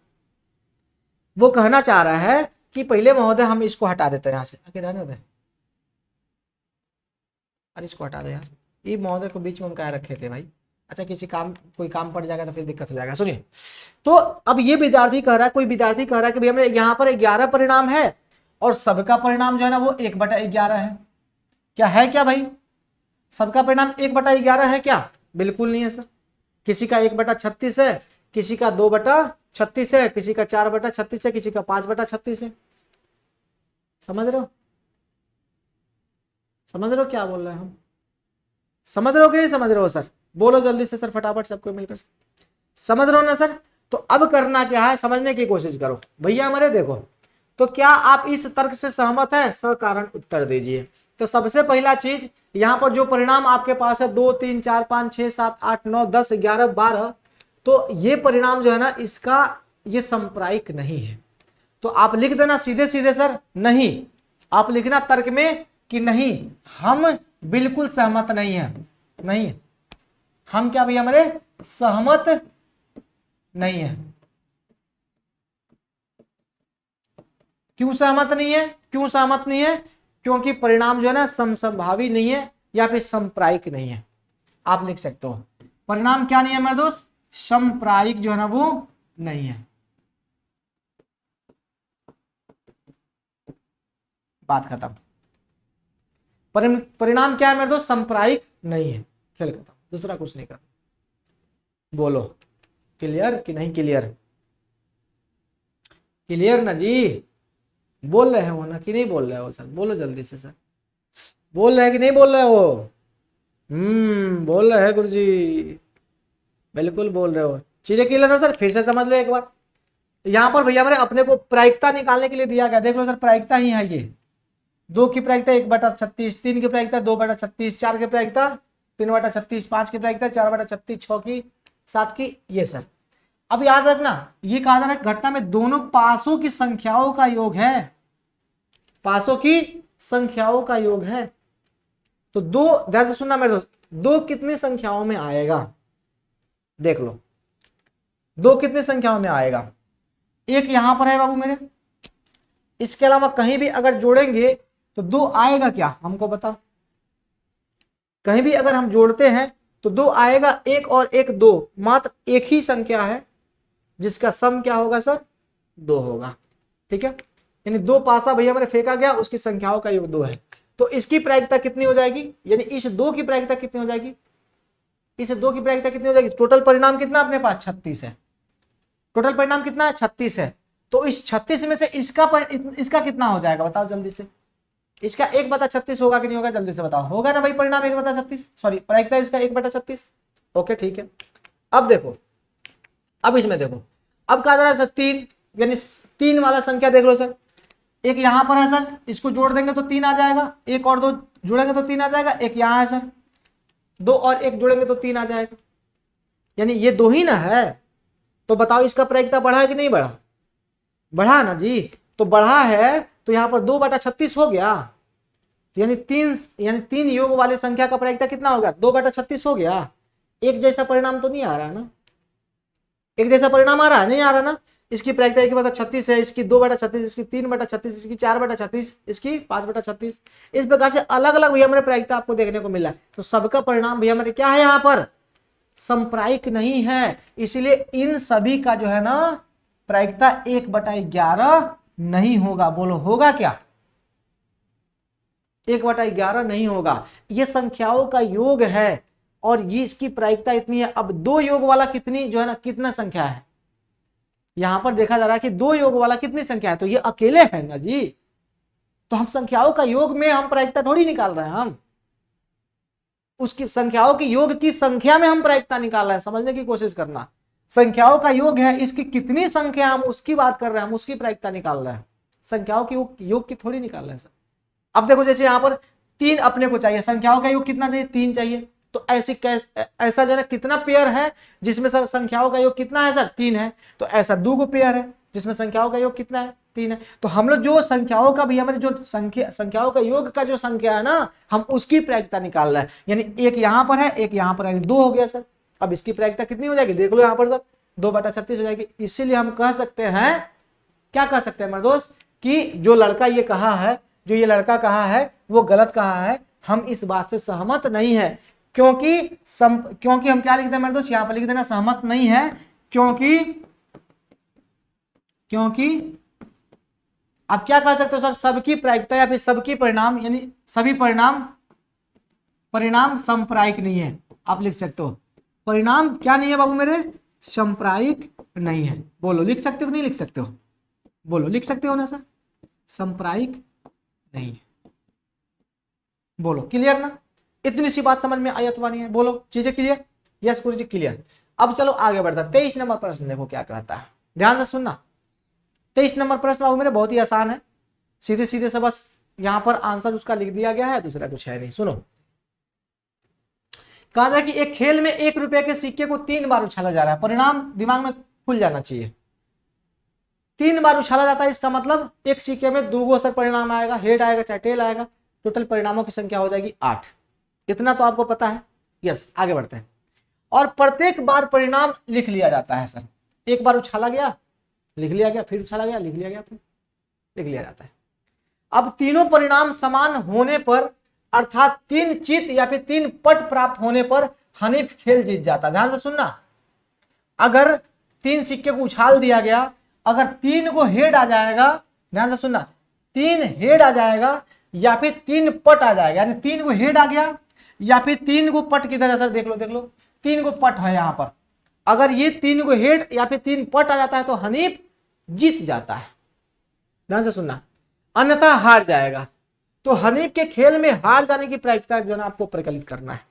वो कहना चाह रहा है कि पहले महोदय हम इसको हटा देते हैं यहां से, आगे रहने दे। अरे इसको हटा दे यार, ये महोदय को बीच में हम क्या रखे थे भाई। अच्छा, किसी काम, कोई काम पड़ जाएगा तो फिर दिक्कत हो जाएगा। सुनिए, तो अब ये विद्यार्थी कह रहा है, कोई विद्यार्थी कह रहा है कि भाई हमें यहाँ पर 11 परिणाम है और सबका परिणाम जो है ना वो 1/11 है। क्या है क्या भाई? सबका परिणाम 1/11 है क्या? बिल्कुल नहीं है सर। किसी का 1/36 है, किसी का 2/36 है, किसी का 4/36 है, किसी का 5/36 है। समझ रहे हो? समझ रहे हो क्या बोल रहे हैं हम? समझ रहे हो कि नहीं समझ रहे हो सर? बोलो जल्दी से सर, फटाफट सबको मिलकर। समझ रहे हो ना सर? तो अब करना क्या है, समझने की कोशिश करो भैया हमारे। देखो तो क्या आप इस तर्क से सहमत है? सकारण उत्तर दीजिए। तो सबसे पहला चीज, यहां पर जो परिणाम आपके पास है 2 3 4 5 6 7 8 9 10 11 12, तो ये परिणाम जो है ना, इसका ये संप्रायिक नहीं है। तो आप लिख देना सीधे सीधे सर नहीं। आप लिखना तर्क में कि नहीं, हम बिल्कुल सहमत नहीं है। नहीं, हम क्या भैया हमारे सहमत नहीं है। क्यों सहमत नहीं है? क्यों सहमत नहीं है? क्योंकि परिणाम जो है ना समसंभावी नहीं है या फिर संप्रायिक नहीं है। आप लिख सकते हो परिणाम क्या नहीं है मेरे दोस्त, संप्रायिक जो है ना वो नहीं है। बात खत्म। परिणाम क्या है मेरे दोस्त? संप्रायिक नहीं है। खेल खत्म, दूसरा कुछ नहीं कर। बोलो क्लियर कि नहीं क्लियर? क्लियर ना जी? बोल रहे हो ना कि नहीं बोल रहे हो सर? बोलो जल्दी से सर, बोल रहे हैं कि नहीं बोल रहे हो? बोल रहे हैं गुरुजी, बिल्कुल बोल रहे हो। चीजें क्लियर है सर? फिर से समझ लो एक बार। यहाँ पर भैया हमारे अपने को प्रायिकता निकालने के लिए दिया गया, देख लो सर, प्रायिकता ही है ये। 2 की प्रायिकता 1/36, 3 की प्रायिकता 2/36, 4 की प्रायिकता 3/36, 5 की प्रायिकता 4/36, 6 की 7 की, ये सर। अब याद रखना, ये कहा जा रहा है घटना में दोनों पासों की संख्याओं का योग है। पासों की संख्याओं का योग है। तो दो, ध्यान से सुनना मेरे दोस्त, दो कितनी संख्याओं में आएगा, देख लो, दो कितनी संख्याओं में आएगा। एक यहां पर है बाबू मेरे, इसके अलावा कहीं भी अगर जोड़ेंगे तो दो आएगा क्या, हमको बताओ। कहीं भी अगर हम जोड़ते हैं तो दो आएगा, एक और एक दो, मात्र एक ही संख्या है जिसका सम क्या होगा सर, दो होगा। ठीक है, यानी दो पासा भैया मैंने फेंका गया, उसकी संख्याओं का योग दो है। तो इसकी प्रायिकता कितनी हो जाएगी, यानी इस दो की प्रायिकता कितनी हो जाएगी, इस दो की प्रायिकता कितनी हो जाएगी। टोटल परिणाम कितना अपने पास 36 है, टोटल परिणाम कितना है 36 है। तो इस 36 में से इसका कितना हो जाएगा बताओ जल्दी से, इसका 1/36 होगा कि नहीं होगा, जल्दी से बताओ। होगा ना भाई परिणाम 1/36, सॉरी प्रायिकता इसका 1/36। ओके ठीक है, अब देखो, अब इसमें देखो, अब कहा जा रहा है सर तीन, यानी तीन वाला संख्या देख लो सर, एक यहां पर है सर, इसको जोड़ देंगे तो तीन आ जाएगा, एक और दो जोड़ेंगे तो तीन आ जाएगा, एक यहां है सर, दो और एक जोड़ेंगे तो तीन आ जाएगा, यानी ये दो ही ना है। तो बताओ इसका प्रायिकता बढ़ा है कि नहीं बढ़ा, बढ़ा ना जी। तो बढ़ा है तो यहां पर 2/36 हो गया, तो यानी तीन योग वाले संख्या का प्रायिकता कितना हो गया, 2/36 हो गया। एक जैसा परिणाम तो नहीं आ रहा ना, एक जैसा परिणाम आ रहा है, नहीं आ रहा ना। इसकी प्रायिकता 1/36 है, इसकी 2/36, इसकी 3/36, इसकी 4/36, इसकी 5/36। इस प्रकार से अलग अलग भैया मेरे प्रायिकता आपको देखने को मिला है। तो सबका परिणाम भैया मेरे क्या है, यहाँ पर संप्रायिक नहीं है, इसलिए इन सभी का जो है ना प्रायिकता 1/11 नहीं होगा। बोलो होगा क्या, 1/11 नहीं होगा। ये संख्याओं का योग है और ये इसकी प्रायिकता इतनी है। अब दो योग वाला कितनी जो है ना, कितना संख्या है, यहां पर देखा जा रहा है कि दो योग वाला कितनी संख्या है, तो ये अकेले है ना जी। तो हम संख्याओं का योग में हम प्रायिकता थोड़ी निकाल रहे हैं, हम उसकी संख्याओं के योग की संख्या में हम प्रायिकता निकाल रहे हैं। समझने की कोशिश करना, संख्याओं का योग है, इसकी कितनी संख्या हम उसकी बात कर रहे हैं, हम उसकी प्रायिकता निकाल रहे हैं, संख्याओं के योग की थोड़ी निकाल रहे हैं सर। अब देखो जैसे यहां पर तीन अपने को चाहिए, संख्याओं का योग कितना चाहिए, तीन चाहिए। तो ऐसा जो है कितना पेयर है जिसमें सब संख्याओं का योग कितना है सर, तीन है। तो ऐसा दो गो पेयर है जिसमें संख्याओं का योग कितना है, तीन है। तो हम लोग जो संख्याओं का भी हमारे जो संख्याओं का योग का जो संख्या है ना, हम उसकी प्रायिकता निकाल रहे हैं। यानी एक यहां पर है, एक यहां पर है, दो हो गया सर। अब इसकी प्रायिकता कितनी हो जाएगी, देख लो यहां पर सर 2/36 हो जाएगी। इसीलिए हम कह सकते हैं, क्या कह सकते हैं मेरे दोस्त, कि जो लड़का ये कहा है, जो ये लड़का कहा है वो गलत कहा है। हम इस बात से सहमत नहीं है, क्योंकि हम क्या लिखते हैं मेरे दोस्त, यहां पर लिख देना सहमत नहीं है, क्योंकि आप क्या कह सकते हो सर, सबकी प्रायिकता या फिर सबकी परिणाम, यानी सभी परिणाम संप्रायिक नहीं है। आप लिख सकते हो परिणाम क्या नहीं है बाबू मेरे, संप्रायिक नहीं है। बोलो लिख सकते हो नहीं लिख सकते हो, बोलो लिख सकते हो ना सर, संप्रायिक नहीं है। बोलो क्लियर ना, इतनी सी बात समझ में आई अथवा नहीं है, बोलो चीजें क्लियर, यस गुरुजी क्लियर। अब चलो आगे बढ़ता, 23 नंबर प्रश्न देखो क्या कहता है, ध्यान से सुनना। 23 नंबर प्रश्न बाबू मेरे बहुत ही आसान है, सीधे सीधे से बस यहां पर आंसर उसका लिख दिया गया है, दूसरा कुछ है नहीं। सुनो, कहा जाए कि एक खेल में 1 रुपए के सिक्के को 3 बार उछाला जा रहा है। परिणाम दिमाग में खुल जाना चाहिए, 3 बार उछाला जाता है, इसका मतलब एक सिक्के में 2 सर परिणाम आएगा, हेड आएगा चाहे टेल आएगा। टोटल परिणामों की संख्या हो जाएगी 8। इतना तो आपको पता है, यस। आगे बढ़ते हैं, और प्रत्येक बार परिणाम लिख लिया जाता है सर। एक बार उछाला गया लिख लिया गया, फिर उछाला गया लिख लिया गया, फिर लिख लिया जाता है। अब तीनों परिणाम समान होने पर, अर्थात 3 चित या फिर 3 पट प्राप्त होने पर हनीफ खेल जीत जाता है। ध्यान से सुनना, अगर 3 सिक्के को उछाल दिया गया, अगर 3 को हेड आ जाएगा, ध्यान से सुनना, 3 हेड आ जाएगा या फिर 3 पट आ जाएगा, यानी 3 को हेड आ गया या फिर 3 को पट की तरह, सर देख लो 3 को पट है यहां पर। अगर ये 3 को हेड या फिर 3 पट आ जाता है तो हनीफ जीत जाता है। ध्यान से सुनना, अन्यथा हार जाएगा। तो हनीफ के खेल में हार जाने की प्रायिकता जो है आपको प्रकलित करना है।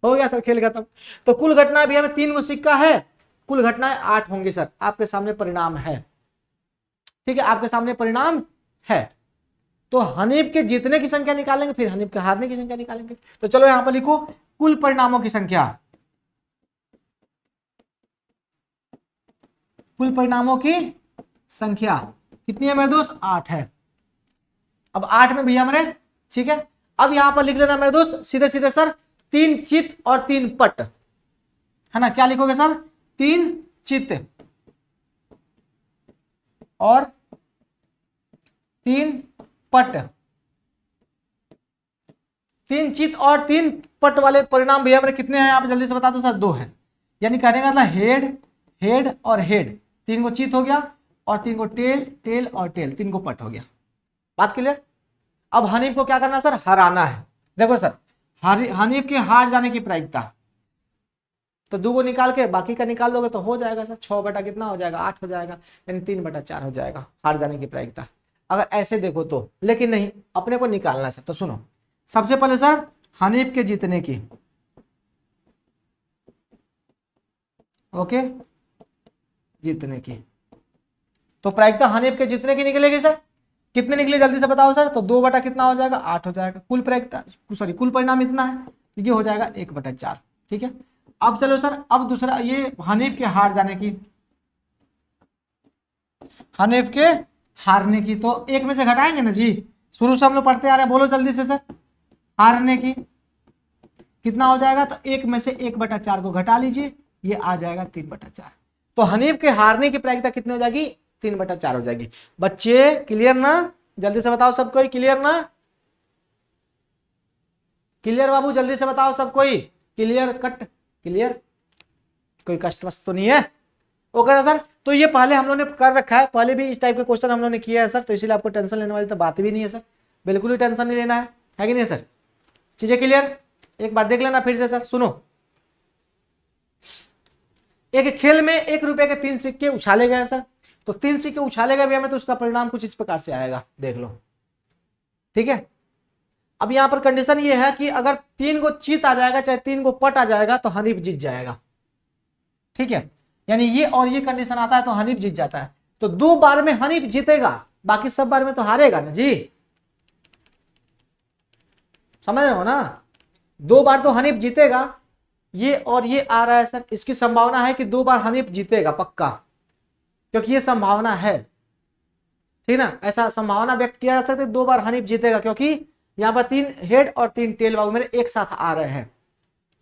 हो गया सर, खेल खत्म। तो कुल घटना भी हमें 3 को सिक्का है, कुल घटनाएं 8 होंगी सर। आपके सामने परिणाम है, ठीक है, आपके सामने परिणाम है। तो हनीफ के जीतने की संख्या निकालेंगे, फिर हनीफ के हारने की संख्या निकालेंगे। तो चलो यहां पर लिखो कुल परिणामों की संख्या, कुल परिणामों की संख्या कितनी है मेरे दोस्त, 8 है। अब 8 में भैया मेरे, ठीक है, अब यहां पर लिख लेना मेरे दोस्त सीधे सीधे सर, 3 चित और 3 पट, है ना। क्या लिखोगे सर, 3 चित और 3 पट। 3 चित और 3 पट वाले परिणाम भैया मेरे कितने हैं, आप जल्दी से बता दो सर। 2 है, यानी कहने का मतलब हेड, हेड और हेड, 3 को चित हो गया, और 3 को टेल, टेल और टेल, 3 को पट हो गया। बात क्लियर। अब हनीफ को क्या करना सर, हराना है। देखो सर, हनीफ के हार जाने की प्रायिकता, तो 2 को निकाल के बाकी का निकाल दोगे तो हो जाएगा सर, 6 बटा कितना हो जाएगा, 8 हो जाएगा, यानी 3 बटा 4 हो जाएगा हार जाने की प्रायिकता, अगर ऐसे देखो तो। लेकिन नहीं, अपने को निकालना है सर। तो सुनो, सबसे पहले सर हनीफ के जीतने की, ओके, जीतने की, तो प्रायिकता हनीफ के जीतने की निकलेगी सर। कितने निकले जल्दी से बताओ सर, तो 2 बटा कितना हो जाएगा, 8 हो जाएगा। कुल प्रायिकता, सॉरी कुल परिणाम इतना है, तो ये हो जाएगा 1 बटा 4। ठीक है, अब चलो सर, अब दूसरा ये हनीफ के हार जाने की, हनीफ के हारने की, तो 1 में से घटाएंगे ना जी, शुरू से हम लोग पढ़ते आ रहे हैं, बोलो जल्दी से सर। हारने की कितना हो जाएगा, तो 1 में से 1 बटा 4 को घटा लीजिए, ये आ जाएगा 3 बटा 4। तो हनीफ के हारने की प्रायिकता कितनी हो जाएगी, 3 बटा 4 हो जाएगी। बच्चे क्लियर ना, जल्दी से बताओ सब कोई, क्लियर ना, क्लियर बाबू, जल्दी से बताओ सब कोई, क्लियर कट, क्लियर, कोई कष्ट वस्त तो नहीं है। ओके ना सर, तो ये पहले हम लोग ने कर रखा है, पहले भी इस टाइप के क्वेश्चन हम लोग ने किया है सर, तो इसलिए आपको टेंशन लेने वाली तो बात भी नहीं है सर, बिल्कुल ही टेंशन नहीं लेना है कि नहीं सर। चीजें क्लियर, एक बार देख लेना फिर से सर। सुनो, एक खेल में 1 रुपए के 3 सिक्के उछाले गए सर, तो 3 सिक्के उछाले गए हमें, तो उसका परिणाम कुछ इस प्रकार से आएगा, देख लो। ठीक है, अब यहां पर कंडीशन ये है कि अगर 3 को चित आ जाएगा, चाहे 3 को पट आ जाएगा, तो हनीफ जीत जाएगा। ठीक है, यानी ये और ये कंडीशन आता है तो हनीफ जीत जाता है। तो 2 बार में हनीफ जीतेगा, बाकी सब बार में तो हारेगा ना जी, समझ रहे हो ना। 2 बार तो हनीफ जीतेगा, ये और ये आ रहा है सर, इसकी संभावना है कि 2 बार हनीफ जीतेगा पक्का, क्योंकि ये संभावना है, ठीक ना, ऐसा संभावना व्यक्त किया जा सकता है 2 बार हनीफ जीतेगा, क्योंकि यहां पर 3 हेड और 3 टेल बाबू मेरे एक साथ आ रहे हैं।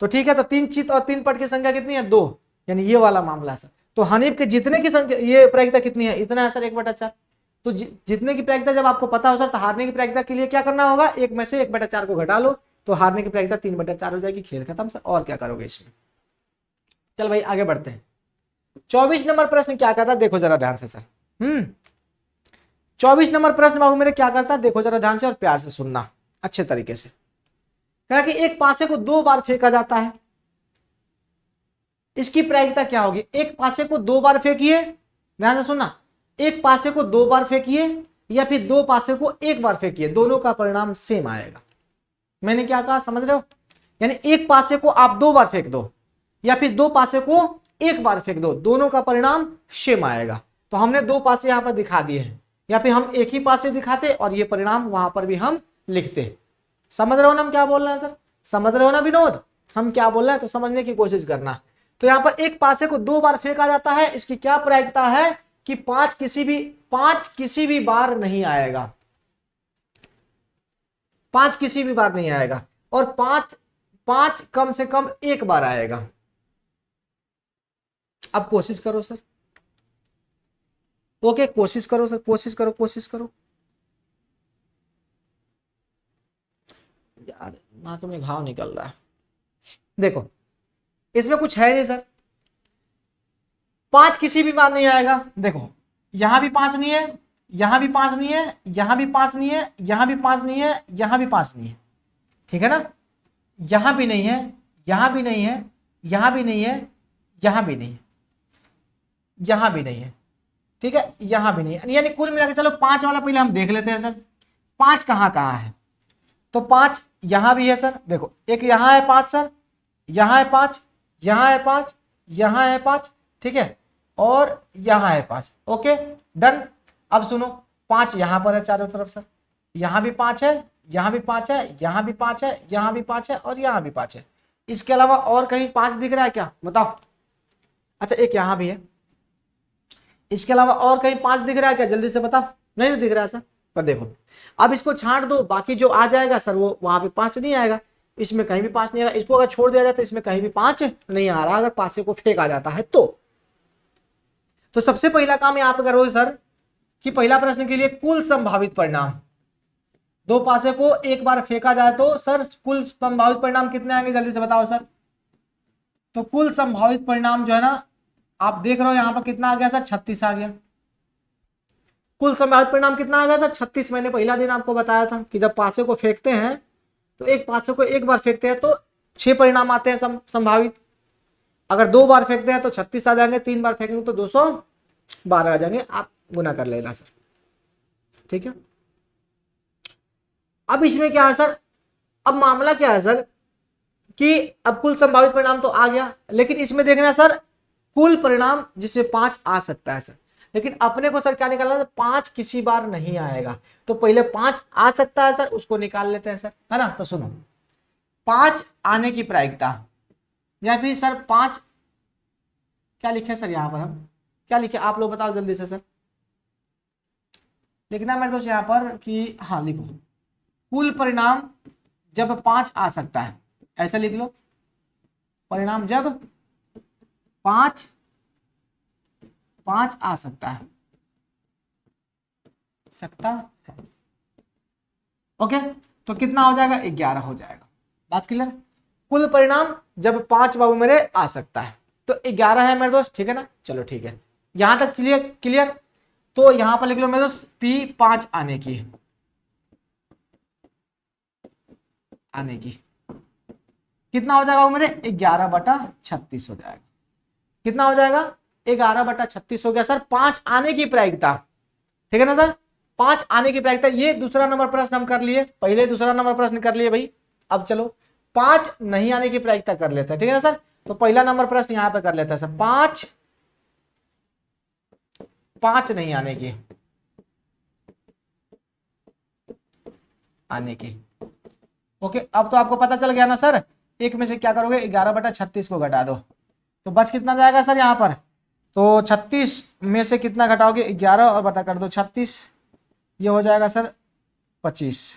तो ठीक है, तो 3 चित और 3 पट की संख्या कितनी है, 2, यानी ये वाला मामला है सर। तो हनीफ के जीतने की संख्या, ये प्रायिकता कितनी है, इतना है सर, 1 बटा 4। तो जीतने की प्रायिकता जब आपको पता हो सर, तो हारने की प्रायिकता के लिए क्या करना होगा, 1 में से 1 बटा 4 को घटा लो, तो हारने की प्रायिकता 3 बटा 4 हो जाएगी, खेल खत्म सर। और क्या करोगे इसमें। चल भाई आगे बढ़ते हैं। 24 नंबर प्रश्न क्या कहता है, देखो जरा ध्यान से सर। 24 नंबर प्रश्न बाबू मेरे क्या करता है, देखो जरा ध्यान से और प्यार से सुनना अच्छे तरीके से। कहा कि एक पासे को 2 बार फेंका जाता है, इसकी प्रायिकता क्या होगी। एक पासे को 2 बार फेंकिए, ध्यान से सुनना, एक पासे को 2 बार फेंकिए या फिर 2 पासे को 1 बार फेंकिए, दोनों का परिणाम सेम आएगा। मैंने क्या कहा, समझ रहे हो, यानी एक पासे को आप 2 बार फेंक दो या फिर 2 पासे को 1 बार फेंक दो, दोनों का परिणाम सेम आएगा। तो हमने 2 पासे यहां पर दिखा दिए हैं, या फिर हम एक ही पासे दिखाते और ये परिणाम वहां पर भी हम लिखते। समझ रहे हो ना हम क्या बोल रहे हैं सर, समझ रहे हो ना विनोद हम क्या बोल रहे हैं, तो समझने की कोशिश करना। तो यहां पर एक पासे को 2 बार फेंका जाता है, इसकी क्या प्रायिकता है कि 5 किसी भी बार नहीं आएगा, 5 किसी भी बार नहीं आएगा, और 5 कम से कम 1 बार आएगा। अब कोशिश करो सर, ओके कोशिश करो सर, कोशिश करो, कोशिश करो। यार नाक में घाव निकल रहा है। देखो इसमें कुछ है नहीं सर, 5 किसी भी बार नहीं आएगा। देखो यहां भी 5 नहीं है, यहां भी 5 नहीं है, यहां भी 5 नहीं है, यहां भी 5 नहीं है, यहां भी 5 नहीं है, ठीक है ना, यहां भी नहीं है, यहां भी नहीं है, यहां भी नहीं है, यहां भी नहीं है, यहां भी नहीं है, ठीक है, यहां भी नहीं है, यानी कुल मिलाकर चलो 5 वाला पहले हम देख लेते हैं सर, 5 कहां कहां है। तो 5 यहां भी है सर, देखो एक यहां है 5 सर, यहां है 5, यहां है 5, यहां है 5, ठीक है, और यहां है 5, ओके डन। अब सुनो 5 यहां पर है चारों तरफ सर, यहां भी 5 है, यहां भी 5 है, यहां भी 5 है, यहां भी 5 है, और यहां भी 5 है। इसके अलावा और कहीं 5 दिख रहा है क्या बताओ। अच्छा एक यहां भी है, इसके अलावा और कहीं 5 दिख रहा है क्या, जल्दी से बताओ। नहीं दिख रहा है सर, तो देखो अब इसको छांट दो, बाकी जो आ जाएगा सर वो वहां पे 5 नहीं आएगा, इसमें कहीं भी 5 नहीं आएगा। इसको अगर छोड़ दिया जाए तो इसमें कहीं भी 5 नहीं आ रहा, अगर पासे को फेंका जाता है तो सबसे पहला काम यहाँ पे करोगे सर कि पहला प्रश्न के लिए कुल संभावित परिणाम, दो पासे को एक बार फेंका जाए तो सर कुल संभावित परिणाम कितने आएंगे, जल्दी से बताओ सर। तो कुल संभावित परिणाम जो है ना, आप देख रहे हो यहां पर कितना आ गया सर, 36 आ गया। कुल संभावित परिणाम कितना आ गया सर, 36। मैंने पहला दिन आपको बताया था कि जब पासे को फेंकते हैं तो एक पासे को एक बार फेंकते हैं तो 6 परिणाम आते हैं संभावित। अगर 2 बार फेंकते हैं तो 36 आ जाएंगे, 3 बार फेंकेंगे तो 212 आ जाएंगे। आप गुना कर लेना सर, ठीक है। अब इसमें क्या है सर, अब मामला क्या है सर कि अब कुल संभावित परिणाम तो आ गया, लेकिन इसमें देखना सर कुल परिणाम जिसमें 5 आ सकता है सर, लेकिन अपने को सर क्या निकालना है, 5 किसी बार नहीं आएगा, तो पहले 5 आ सकता है सर उसको निकाल लेते हैं सर, है ना। तो सुनो 5 आने की प्रायिकता, या फिर सर 5 क्या लिखे सर, यहां पर हम क्या लिखे आप लोग बताओ जल्दी से सर। लिखना मेरे दोस्त यहाँ पर कि हाँ लिखो कुल परिणाम जब 5 आ सकता है, ऐसा लिख लो, परिणाम जब 5 आ सकता है ओके। तो कितना हो जाएगा, 11 हो जाएगा। बात क्लियर। कुल परिणाम जब 5 बाबू मेरे आ सकता है तो 11 है मेरे दोस्त, ठीक है ना। चलो ठीक है, यहां तक क्लियर। तो यहां पर लिख लो मेरे दोस्त P5 आने की कितना हो जाएगा वो मेरे, 11/36 हो जाएगा। कितना हो जाएगा, 11/36 हो गया सर। 5 आने की प्रायिकता, ठीक है ना सर, 5 आने की प्रायिकता। ये दूसरा नंबर प्रश्न हम कर लिए, पहले दूसरा नंबर प्रश्न कर लिए भाई। अब चलो 5 नहीं आने की प्रायिकता कर लेते हैं, ठीक है ना सर। तो पहला नंबर प्रश्न यहां पे कर लेते हैं सर, 5 नहीं आने की ओके। अब तो आपको पता चल गया ना सर, एक में से क्या करोगे, 11/36 को घटा दो तो बच कितना जाएगा सर यहाँ पर। तो 36 में से कितना घटाओगे, 11 और बटा कर दो 36, ये हो जाएगा सर 25।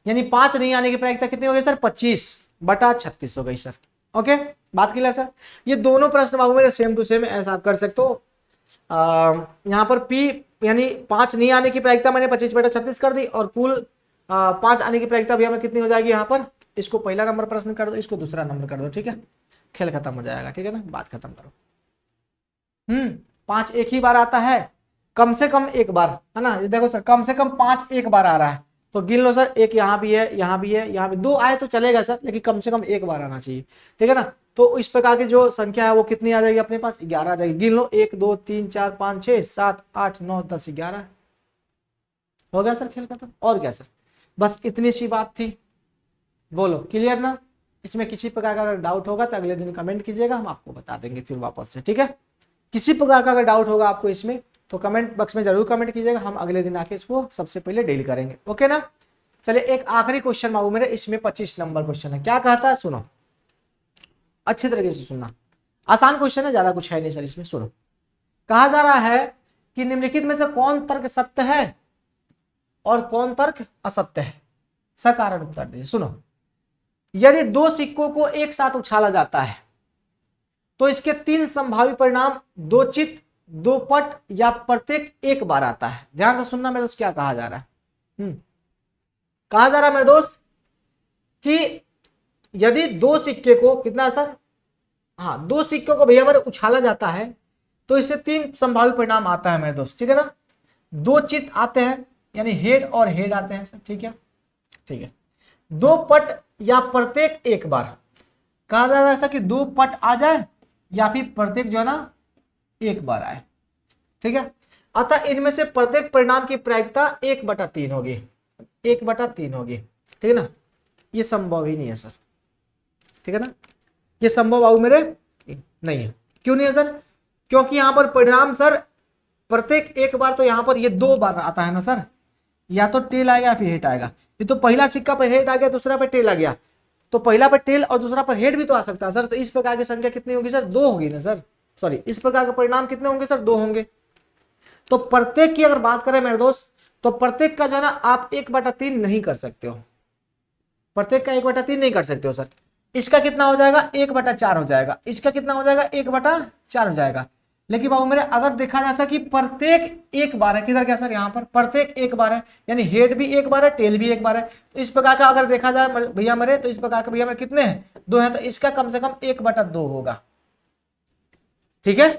यानी 5 नहीं आने की प्रायिकता कितनी हो गई सर, 25/36 हो गई सर। ओके, बात क्लियर सर। ये दोनों प्रश्न बाबू मेरे सेम टू सेम, ऐसा आप कर सकते हो। यहाँ पर P यानी 5 नहीं आने की प्रायिकता मैंने 25/36 कर दी, और कुल 5 आने की प्रायिकता भी हमें कितनी हो जाएगी यहाँ पर। इसको पहला नंबर प्रश्न कर दो, इसको दूसरा नंबर कर दो, ठीक है। खेल खत्म हो जाएगा, ठीक है ना, बात खत्म करो। 5 एक ही बार आता है, कम से कम एक बार, है ना। ये देखो सर, कम से कम 5 एक बार आ रहा है, तो गिन लो सर, एक यहाँ भी है, यहाँ भी है, यहाँ भी 2 आए तो चलेगा सर, लेकिन कम से कम एक बार आना चाहिए, ठीक है ना। तो इस प्रकार की जो संख्या है वो कितनी आ जाएगी अपने पास, 11 आ जाएगी। गिन लो, 1 2 3 4 5 6 7 8 9 10 11 हो गया सर, खेल खत्म। और क्या सर, बस इतनी सी बात थी। बोलो क्लियर ना। इसमें किसी प्रकार का अगर डाउट होगा तो अगले दिन कमेंट कीजिएगा, हम आपको बता देंगे फिर वापस से, ठीक है। किसी प्रकार का अगर डाउट होगा आपको इसमें तो कमेंट बॉक्स में जरूर कमेंट कीजिएगा, हम अगले दिन आके इसको सबसे पहले डील करेंगे, ओके ना। चलिए एक आखिरी क्वेश्चन बाबू मेरे, इसमें 25 नंबर क्वेश्चन है। क्या कहता है, सुनो अच्छी तरीके से सुनना, आसान क्वेश्चन है, ज्यादा कुछ है नहीं सर इसमें। सुनो, कहा जा रहा है कि निम्नलिखित में से कौन तर्क सत्य है और कौन तर्क असत्य है, सकारण उत्तर दीजिए। सुनो, यदि 2 सिक्कों को एक साथ उछाला जाता है तो इसके 3 संभावित परिणाम 2 चित, 2 पट या प्रत्येक एक बार आता है। ध्यान से सुनना मेरे दोस्त, क्या कहा जा रहा है। कहा जा रहा है मेरे दोस्त कि यदि 2 सिक्के को कितना सर, हाँ 2 सिक्कों को भैया अगर उछाला जाता है तो इससे 3 संभावित परिणाम आता है मेरे दोस्त, ठीक है ना। 2 चित आते हैं, यानी हेड और हेड आते हैं सर, ठीक है, ठीक है। 2 पट या प्रत्येक एक बार, कहा जा रहा है ऐसा कि 2 पट आ जाए या फिर प्रत्येक जो है ना एक बार आए, ठीक है। अतः इनमें से प्रत्येक परिणाम की प्रायिकता 1/3 होगी, 1/3 होगी, ठीक है ना। ये संभव ही नहीं है सर, ठीक है ना, ये संभव बाबू मेरे नहीं है। क्यों नहीं है सर, क्योंकि यहां पर परिणाम सर प्रत्येक एक बार, तो यहां पर ये 2 बार आता है ना सर, या तो टेल आएगा या फिर हेड आएगा। ये तो पहला सिक्का पर हेड आ गया, दूसरा पर टेल आ गया, तो पहला पर टेल और दूसरा पर हेड भी तो आ सकता है सर। तो इस प्रकार की संख्या कितनी होगी सर, 2 होगी ना सर, सॉरी इस प्रकार का परिणाम कितने होंगे सर, 2 होंगे। तो प्रत्येक की अगर बात करें मेरे दोस्त, तो प्रत्येक का जो है ना आप 1/3 नहीं कर सकते हो, प्रत्येक का 1/3 नहीं कर सकते हो सर। इसका कितना हो जाएगा, 1/4 हो जाएगा, इसका कितना हो जाएगा, 1/4 हो जाएगा। लेकिन बाबू मेरे अगर देखा जा सके कि प्रत्येक एक बार है, किधर क्या सर, यहाँ पर प्रत्येक एक बार है, यानी हेड भी एक बार है, टेल भी एक बार है। तो इस प्रकार का अगर देखा जाए भैया मेरे, तो इस प्रकार का भैया मेरे कितने हैं, 2 हैं, तो इसका कम से कम 1/2 होगा। ठीक है,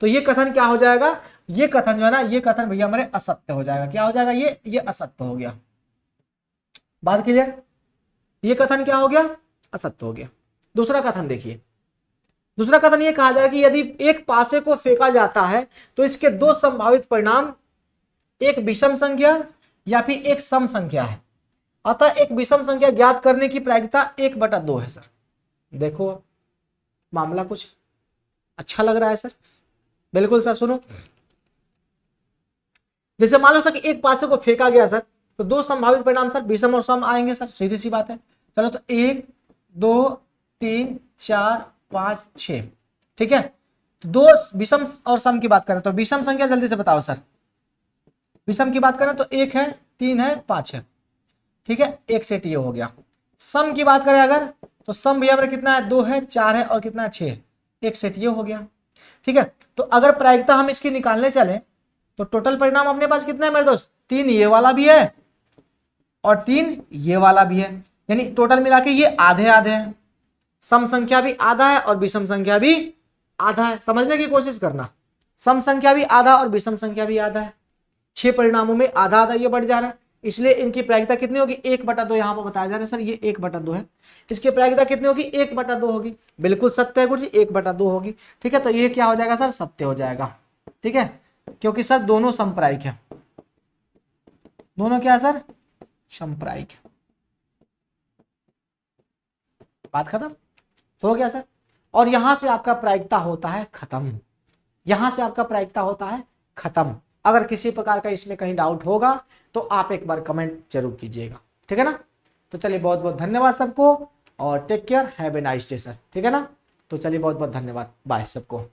तो ये कथन क्या हो जाएगा, ये कथन जो है ना, ये कथन भैया मेरे असत्य हो जाएगा। क्या हो जाएगा, ये असत्य हो गया। बात क्लियर, ये कथन क्या हो गया, असत्य हो गया। दूसरा कथन देखिए, दूसरा कथन ये कहा जा रहा है कि यदि एक पासे को फेंका जाता है तो इसके दो संभावित परिणाम, एक विषम संख्या या फिर एक सम संख्या है। अतः एक विषम संख्या ज्ञात करने की प्रायिकता 1/2 है सर। देखो मामला कुछ अच्छा लग रहा है सर, बिल्कुल सर। सुनो, जैसे मान लो सर कि एक पासे को फेंका गया सर, तो दो संभावित परिणाम सर विषम और सम आएंगे सर, सीधी सी बात है। चलो तो 1 2 3 4 5 6, ठीक है। तो दो विषम और सम की बात करें तो विषम संख्या जल्दी से बताओ सर। विषम की बात करें तो 1 है, 3 है, 5 है, ठीक है, एक सेट ये हो गया। सम की बात करें अगर, तो सम भैया मेरा कितना है, 2 है, 4 है और कितना है, 6, एक सेट ये हो गया। ठीक है, तो अगर प्रायिकता हम इसकी निकालने चले तो टोटल परिणाम अपने पास कितना है मेरे दोस्त, 3 ये वाला भी है और 3 ये वाला भी है, यानी टोटल मिला के ये आधे आधे हैं। सम संख्या भी आधा है और विषम संख्या भी आधा है। समझने की कोशिश करना, सम संख्या भी आधा और विषम संख्या भी आधा है। 6 परिणामों में आधा आधा ये बढ़ जा रहा है, इसलिए इनकी प्रायिकता कितनी होगी, 1/2 यहाँ पर बताया जा रहा है सर, ये 1/2 है। इसकी प्रायिकता कितनी होगी, 1/2 होगी। बिल्कुल सत्य है गुरु जी, 1/2 होगी। ठीक है, तो ये क्या हो जाएगा सर, सत्य हो जाएगा। ठीक है, क्योंकि सर दोनों समप्रायिक है, दोनों क्या है सर, समप्रायिक। बात खत्म हो गया सर। और यहां से आपका प्रायिकता होता है खत्म, यहां से आपका प्रायिकता होता है खत्म। अगर किसी प्रकार का इसमें कहीं डाउट होगा तो आप एक बार कमेंट जरूर कीजिएगा, ठीक है ना। तो चलिए बहुत बहुत धन्यवाद सबको और take care, have a nice day sir, ठीक है ना। तो चलिए बहुत बहुत धन्यवाद, बाय सबको।